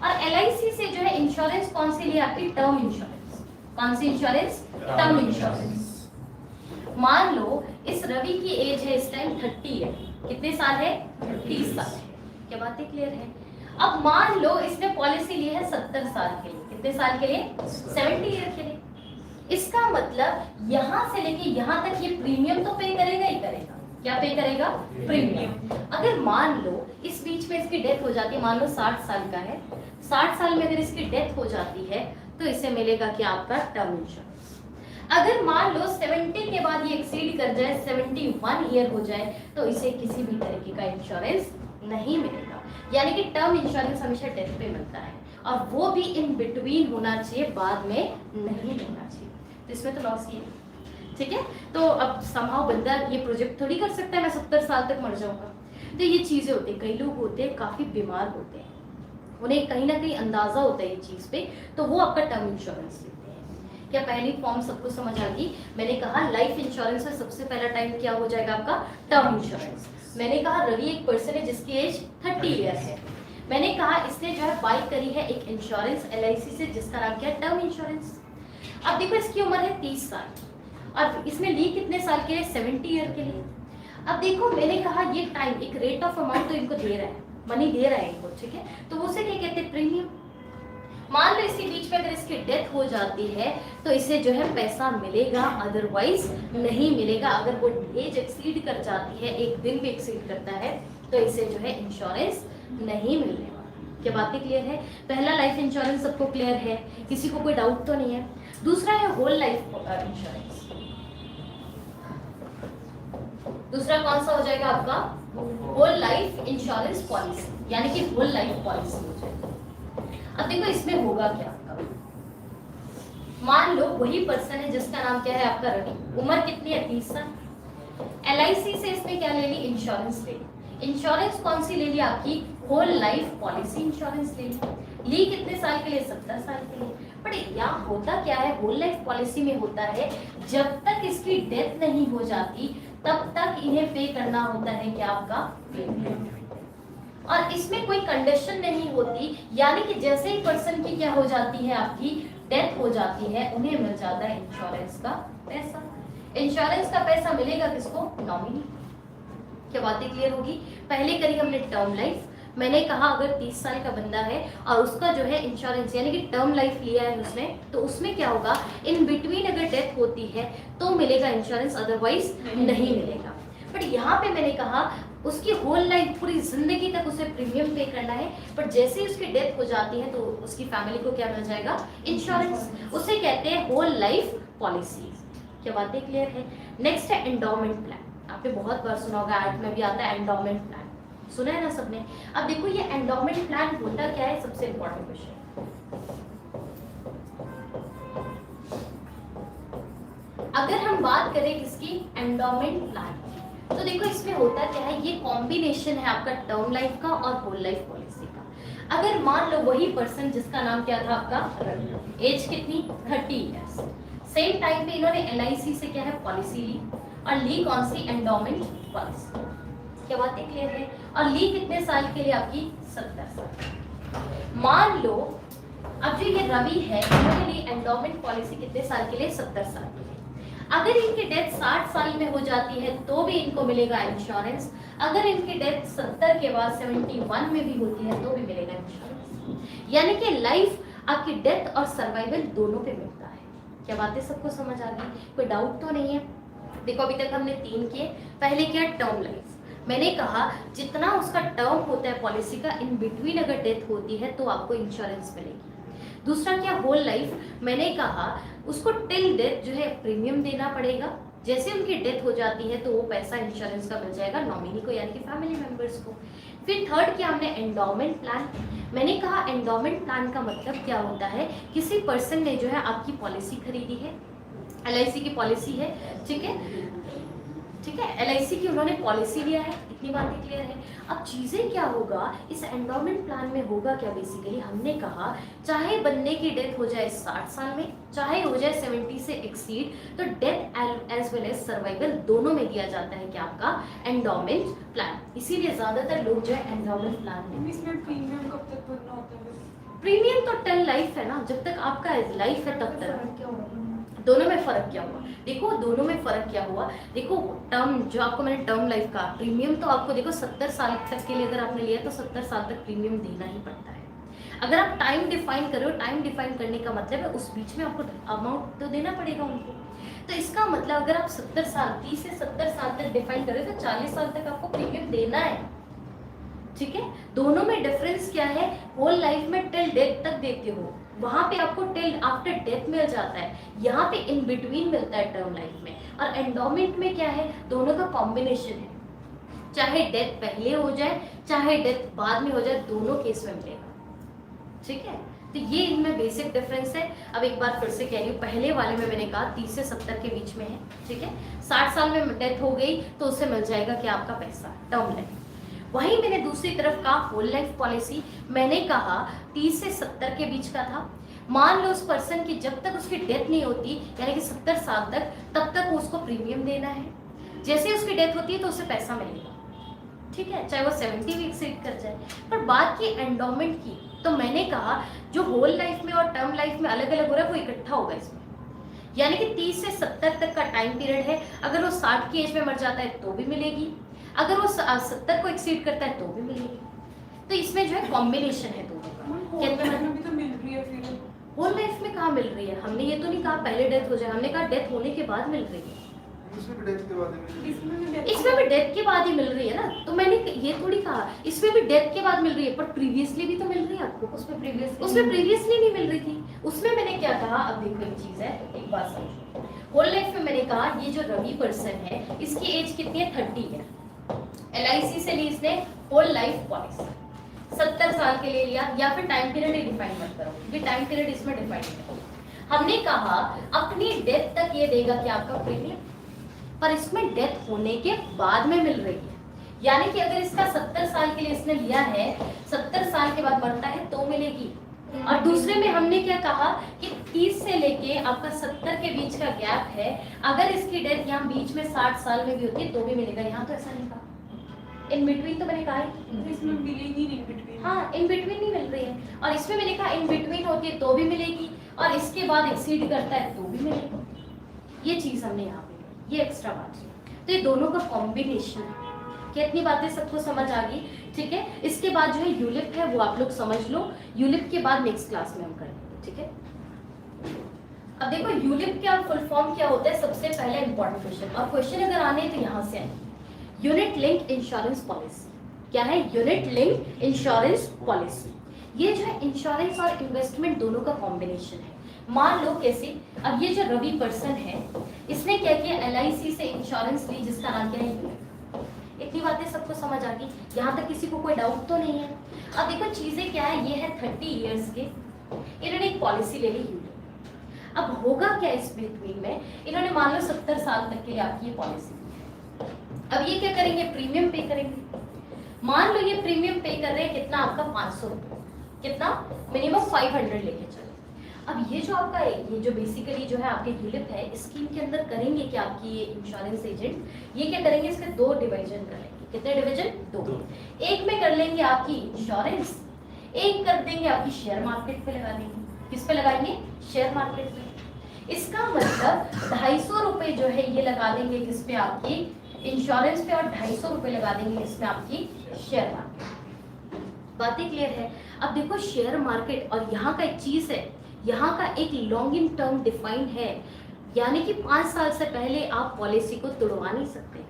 और LIC से जो है इंश्योरेंस कौन सी ली? आपकी टर्म इंश्योरेंस। कौन सी इंश्योरेंस? Term insurance. मान लो इस रवि की एज है इस टाइम 30 है। कितने साल है? 30 साल है। क्या बातें क्लियर है? अब मान लो इसने पॉलिसी ली है 70 साल के लिए। कितने साल के लिए? 70 ईयर के लिए। इसका मतलब यहां से लेके यहां तक ये प्रीमियम तो पे करेगा ही करेगा। क्या पे करेगा? प्रीमियम। अगर मान लो इस बीच में इसकी डेथ हो जाती है, मान लो 60 साल का है, 60 साल में अगर इसकी डेथ हो जाती है तो इसे मिलेगा क्या? आपका टर्म इंश्योरेंस। अगर मान लो 70 के बाद ये एक्सीड कर जाए, 71 ईयर हो जाए, तो इसे किसी भी तरीके का इंश्योरेंस नहीं मिलेगा। यानी कि टर्म इंश्योरेंस हमेशा डेथ पे मिलता है और वो भी इन बिटवीन होना चाहिए, बाद में नहीं होना चाहिए। तो इसमें तो लॉस ही है। ठीक है? तो अब समहाउ बंदा ये प्रोजेक्ट थोड़ी कर सकता है मैं 70 साल तक मर जाऊंगा। तो ये चीजें होती है। कई लोग होते हैं काफी बीमार होते हैं, उन्हें कहीं ना कहीं अंदाजा होता है ये चीज पे, तो वो आपका टर्म इंश्योरेंस लेते हैं। क्या पहली फॉर्म सबको समझ आ गई? मैंने कहा लाइफ इंश्योरेंस में सबसे पहला टाइम क्या हो जाएगा? आपका टर्म इंश्योरेंस। मैंने कहा रवि एक पर्सन है जिसकी एज 30 ईयर है। मैंने कहा इसने जो है बाई करी है एक इंश्योरेंस LIC से जिसका नाम क्या है? Term insurance. अब देखो इसकी उम्र है 30 साल और इसने ली कितने साल के लिए? 70 ईयर के लिए। अब देखो मैंने कहा ये टाइम एक रेट ऑफ अमाउंट तो इनको दे रहा है, मनी दे रहा है इनको। ठीक है? तो उसे क्या कहते हैं? प्रीमियम। मान लो इसके बीच में अगर इसकी डेथ हो जाती है तो इसे जो है पैसा मिलेगा, अदरवाइज नहीं मिलेगा। अगर वो एज एक्सीड कर जाती है, एक दिन भी एक्सीड करता है, तो इसे जो है इंश्योरेंस नहीं मिलने वाला। क्या बातें क्लियर है? पहला लाइफ इंश्योरेंस सबको क्लियर है? किसी को कोई डाउट तो नहीं है? दूसरा है होल लाइफ इंश्योरेंस। दूसरा कौन सा हो जाएगा आपका? होल लाइफ इंश्योरेंस पॉलिसी, यानी कि होल लाइफ पॉलिसी हो जाएगा। अब देखो इसमें होगा क्या? मान लो वही पर्सन है जिसका नाम क्या है? आपका रवि। उम्र कितनी है? 30 साल। LIC से इसने क्या ले ली? इंश्योरेंस ले ली। इंश्योरेंस कौन सी ले ली? आपकी होल लाइफ पॉलिसी इंश्योरेंस ले ली। कितने साल के लिए? 70 साल के लिए। बट यहाँ होता क्या है? होल लाइफ पॉलिसी में होता है जब तक इसकी डेथ नहीं हो जाती तब तक इन्हें पे करना होता है क्या? आपका प्रीमियम। और इसमें कोई कंडीशन नहीं होती, यानी कि जैसे ही पर्सन की क्या हो जाती है? आपकी डेथ हो जाती है उन्हें मिल जाता है इंश्योरेंस का पैसा। इंश्योरेंस का पैसा मिलेगा किसको? नॉमिनी। क्या बातें क्लियर होगी? पहले करी हमने टर्म लाइफ, मैंने कहा अगर 30 साल का बंदा है और उसका जो है इंश्योरेंस यानी कि टर्म लाइफ लिया है उसने, तो उसमें क्या होगा, इन बिटवीन अगर डेथ होती है तो मिलेगा इंश्योरेंस, अदरवाइज नहीं मिलेगा। बट यहाँ पे मैंने कहा उसकी होल लाइफ, पूरी जिंदगी तक उसे प्रीमियम पे करना है, पर जैसे ही उसकी डेथ हो जाती है तो उसकी फैमिली को क्या मिल जाएगा? इंश्योरेंस। उसे कहते हैं होल लाइफ पॉलिसी। क्या बातें क्लियर है? नेक्स्ट है एंडोमेंट प्लान। आपने बहुत बार सुना होगा, ऐड में भी आता है एंडोमेंट प्लान, सुना है ना सबने? अब देखो ये एंडोमेंट प्लान होता क्या है, सबसे इंपॉर्टेंट क्वेश्चन। अगर हम बात करें किसकी? एंडोमेंट प्लान, तो देखो इसमें होता क्या है, ये कॉम्बिनेशन है आपका टर्म लाइफ का और होल लाइफ पॉलिसी का। अगर मान लो वही पर्सन जिसका नाम क्या था आपका, एज कितनी? 30 इयर्स, सेम टाइम पे इन्होंने LIC से क्या है पॉलिसी ली, और ली कौन सी? Endowment policy. क्या बातें क्लियर है? और ली कितने साल के लिए आपकी? 70 साल। मान लो अब जो ये रवि है, इन्होंने ली एंडोमेंट पॉलिसी कितने साल के लिए? 70 साल के लिए। अगर इनकी डेथ 60 साल में हो जाती है तो भी इनको मिलेगा इंश्योरेंस, अगर इनकी डेथ 70 के बाद 71 में भी होती है तो भी मिलेगा इंश्योरेंस। यानी कि लाइफ आपकी डेथ और सर्वाइवल दोनों पे मिलता है। क्या बातें सबको समझ आ गई? कोई डाउट तो नहीं है? देखो अभी तक हमने 3 किए। पहले क्या? Term life. मैंने कहा जितना उसका टर्म होता है पॉलिसी का, इन बिटवीन अगर डेथ होती है तो आपको इंश्योरेंस मिलेगी। दूसरा क्या? Whole life. मैंने कहा उसको टिल डेथ जो है प्रीमियम देना पड़ेगा, जैसे उनकी डेथ हो जाती है तो वो पैसा इंश्योरेंस का मिल जाएगा नॉमिनी को यानी कि फैमिली मेंबर्स को। फिर थर्ड क्या हमने? Endowment plan. मैंने कहा एंडोमेंट प्लान का मतलब क्या होता है, किसी पर्सन ने जो है आपकी पॉलिसी खरीदी है, LIC की पॉलिसी है, ठीक है, ठीक है, LIC की उन्होंने पॉलिसी लिया है, इतनी बातें क्लियर है। अब चीजें क्या होगा इस एंडोमेंट प्लान में, होगा क्या बेसिकली, हमने कहा चाहे बंदे की डेथ हो जाए 60 साल में, चाहे हो जाए 70 से एक्सीड, तो death as well as survival दोनों में दिया जाता है कि आपका एंडोमेंट प्लान। इसीलिए ज्यादातर लोग जो है एंडोमेंट प्लान में। इसमें प्रीमियम कब तक भरना होता है? प्रीमियम तो टिल लाइफ है ना, जब तक आपका लाइफ है तब तक। क्या होगा? दोनों में फर्क क्या हुआ? देखो दोनों में फर्क क्या हुआ, देखो टर्म जो आपको मैंने टर्म लाइफ का प्रीमियम तो आपको देखो 70 साल तक के लिए अगर आपने लिया तो 70 साल तक प्रीमियम देना ही पड़ता है। अगर आप टाइम डिफाइन करो, टाइम डिफाइन करने का मतलब है उस बीच में आपको अमाउंट तो देना पड़ेगा उनको। तो इसका मतलब अगर आप 70 साल 30 से 70 साल तक डिफाइन करें तो 40 साल तक आपको प्रीमियम देना है, ठीक है। दोनों में डिफरेंस क्या है, होल लाइफ में टिल डेथ तक देते हो, वहां पे आपको टिल आफ्टर डेथ मिल जाता है, यहाँ पे इन बिटवीन मिलता है टर्म लाइफ में। और एंडोमेंट में क्या है, दोनों का कॉम्बिनेशन है, चाहे डेथ पहले हो जाए चाहे डेथ बाद में हो जाए, दोनों केस में मिलेगा, ठीक है। तो ये इनमें बेसिक डिफरेंस है। अब एक बार फिर से कह रही हूँ, पहले वाले में मैंने कहा 30 से 70 के बीच में है, ठीक है। 60 साल में डेथ हो गई तो उससे मिल जाएगा क्या, आपका पैसा, टर्म लाइफ। वहीं मैंने दूसरी तरफ कहा होल लाइफ पॉलिसी, मैंने कहा 30 से 70 के बीच का था। मान लो उस पर्सन की जब तक उसकी डेथ नहीं होती यानी कि 70 साल तक, तब तक उसको प्रीमियम देना है, जैसे उसकी डेथ होती है तो उसे पैसा मिलेगा, ठीक है, चाहे वो 70 भी एक्सीड कर जाए। पर बात की एंडोमेंट की, तो मैंने कहा जो होल लाइफ में और टर्म लाइफ में अलग अलग हो रहा है वो इकट्ठा होगा इसमें, यानी कि 30 से 70 तक का टाइम पीरियड है, अगर वो 60 की एज में मर जाता है तो भी मिलेगी, अगर वो 70 को एक्सीड करता है तो भी मिलेगी। तो इसमें जो है कॉम्बिनेशन है दोनों का। होल लाइफ में भी तो मिल रही है, फिर होल लाइफ में कहाँ मिल रही है, हमने ये तो नहीं कहा पहले डेथ हो जाए, हमने कहा डेथ होने के बाद मिल रही है, इसमें भी डेथ के बाद ही मिल रही है। इसमें भी डेथ के बाद ही मिल रही है ना। तो मैंने ये थोड़ी कहा इसमें भी डेथ के बाद मिल रही है, पर प्रीवियसली भी तो मिल रही है आपको, उसमें प्रीवियसली नहीं मिल रही थी। उसमें मैंने क्या कहा, अब देखो एक चीज है, एक बात समझो। होल लाइफ में मैंने कहा ये जो रवि पर्सन है इसकी एज कितनी है, 30 है, LIC से ली इसने होल लाइफ पॉलिसी, 70 साल के लिए लिया, या फिर टाइम पीरियड ही डिफाइन मत करो क्योंकि टाइम पीरियड इसमें डिफाइन है। हमने कहा अपनी डेथ तक ये देगा कि आपका प्रीमियम, पर इसमें डेथ होने के बाद में मिल रही है, यानी कि अगर इसका 70 साल के लिए इसने लिया है, 70 साल के बाद मरता है तो मिलेगी। और दूसरे में हमने क्या कहा कि 30 से लेके आपका 70 के बीच का गैप है, अगर इसकी डेथ यहाँ बीच में 60 साल में भी होती है तो भी मिलेगा, यहाँ तो ऐसा नहीं कहा, इन बिटवीन तो मैंने कहा है, इसमें मिलेगी नहीं इन बिटवीन। हाँ इन बिटवीन नहीं मिल रही है, और इसमें मैंने कहा इन बिटवीन होती है तो भी मिलेगी, और इसके बाद एक्सीड करता है तो भी मिलेगा। ये चीज हमने यहाँ पे, ये एक्स्ट्रा बात है। तो ये दोनों का कॉम्बिनेशन है। क्या इतनी बातें सबको समझ आ गई? ठीक है, इसके बाद जो है यूलिप है वो आप लोग समझ लो, यूलिप के बाद नेक्स्ट क्लास में हम करेंगे। ठीक है, अब देखो यूलिप का फुल फॉर्म क्या होता है, सबसे पहले इंपॉर्टेंट क्वेश्चन, और क्वेश्चन अगर आने तो यहाँ से आए। यूनिट लिंक इंश्योरेंस पॉलिसी क्या है? यूनिट लिंक इंश्योरेंस पॉलिसी, ये जो है इंश्योरेंस और इन्वेस्टमेंट दोनों का कॉम्बिनेशन है। मान लो कैसे, अब ये जो रवि पर्सन है इसने क्या किया, LIC से इंश्योरेंस ली जिसका नाम क्या है यूलिप। इतनी बातें सबको समझ आ गई? यहाँ तक किसी को कोई डाउट तो नहीं है? अब देखो चीजें क्या है, ये है 30 इयर्स के, इन्होंने एक पॉलिसी ले ली यूलिप। अब होगा क्या इस बिटवीन में, इन्होंने मान लो 70 साल तक के लिए आपकी ये पॉलिसी ली है। अब ये क्या करेंगे, प्रीमियम पे करेंगे। मान लो ये प्रीमियम पे कर रहे हैं कितना, आपका 500 रुपये, कितना, मिनिमम 500 लेके चलो। अब ये जो आपका ये जो बेसिकली जो है आपके यूलिप है, स्कीम के अंदर करेंगे कि आपकी ये इंश्योरेंस एजेंट ये क्या करेंगे, इसके 2 डिवीजन करेंगे। कितने डिवीजन? 2। एक में कर लेंगे आपकी इंश्योरेंस, एक कर देंगे आपकी शेयर मार्केट पे लगा देंगे। किस पे लगाएंगे? शेयर मार्केट पे। इसका मतलब 250 रुपए जो है ये लगा देंगे किस पे, आपकी इंश्योरेंस पे, और 250 रुपए लगा देंगे इसमें आपकी शेयर मार्केट। बातें क्लियर है? अब देखो शेयर मार्केट और यहाँ का एक चीज है, यहाँ का एक लॉन्ग इन टर्म डिफाइंड है, यानी कि 5 साल से पहले आप पॉलिसी को तोड़वा नहीं सकते।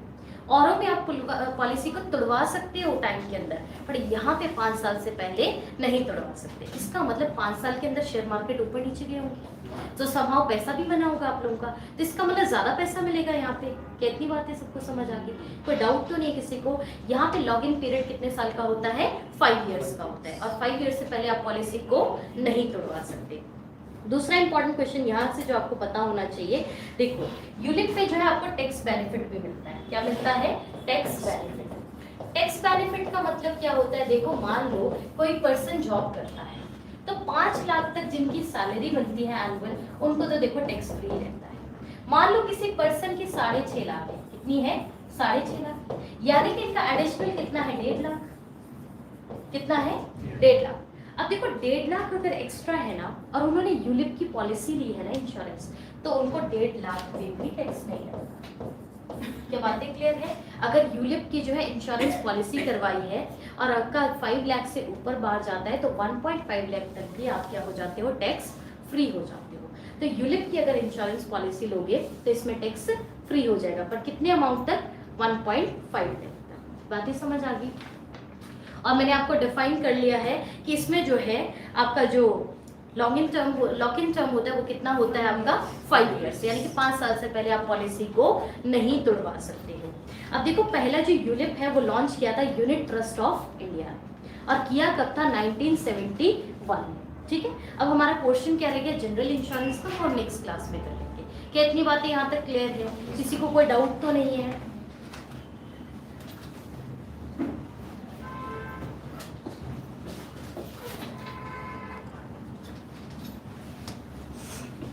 औरों में आप पॉलिसी को तोड़वा सकते हो टाइम के अंदर, पर यहाँ पे 5 साल से पहले नहीं तोड़वा सकते। इसका मतलब 5 साल के अंदर शेयर मार्केट ऊपर नीचे गए होंगे तो समाव पैसा भी बना होगा आप लोगों का, तो इसका मतलब ज्यादा पैसा मिलेगा यहाँ पे। कितनी बातें सबको समझ आ गई? कोई डाउट तो नहीं है किसी को? यहाँ पे लॉग इन पीरियड कितने साल का होता है? 5 इयर्स का होता है, और 5 इयर्स से पहले आप पॉलिसी को नहीं तोड़वा सकते। दूसरा इंपॉर्टेंट क्वेश्चन यहाँ से जो आपको पता होना चाहिए, देखो यूलिप पे जो है आपको टैक्स बेनिफिट भी मिलता है। क्या मिलता है? Tax benefit. टैक्स बेनिफिट का मतलब क्या होता है, देखो मान लो कोई पर्सन जॉब करता है तो 5 लाख तक जिनकी सैलरी बनती है एनुअल, उनको तो देखो टैक्स फ्री रहता है। मान लो किसी पर्सन की 6.5 लाख है, कितनी है? 6.5 लाख, यानी कि इनका एडिशनल कितना है? 1.5 लाख। कितना है? 1.5 लाख। अब देखो 1.5 लाख अगर एक्स्ट्रा है ना, और उन्होंने यूलिप की पॉलिसी ली है ना इंश्योरेंस, तो उनको 1.5 लाख पे भी टैक्स नहीं लगता। क्या बातें क्लियर है? अगर यूलिप की जो है इंश्योरेंस पॉलिसी करवाई है और आपका 5 लाख से ऊपर बाहर जाता है तो 1.5 लाख तक भी आप क्या हो जाते हो? टैक्स फ्री हो जाते हो। तो यूलिप की अगर इंश्योरेंस पॉलिसी लोगे तो इसमें टैक्स फ्री हो जाएगा, पर कितने अमाउंट तक? 1.5 लाख तक। बातें समझ आ गई? और मैंने आपको डिफाइन कर लिया है कि इसमें जो है आपका जो लॉक इन टर्म होता है वो कितना होता है आपका? 5 इयर्स, यानी कि 5 साल से पहले आप पॉलिसी को नहीं तोड़वा सकते हो। अब देखो पहला जो यूलिप है वो लॉन्च किया था यूनिट ट्रस्ट ऑफ इंडिया, और किया कब था? 1971। ठीक है, अब हमारा क्वेश्चन क्या रहेगा जनरल इंश्योरेंस का, और नेक्स्ट क्लास में कर लेंगे। क्या इतनी बातें यहाँ तक क्लियर है? किसी को कोई डाउट तो नहीं है?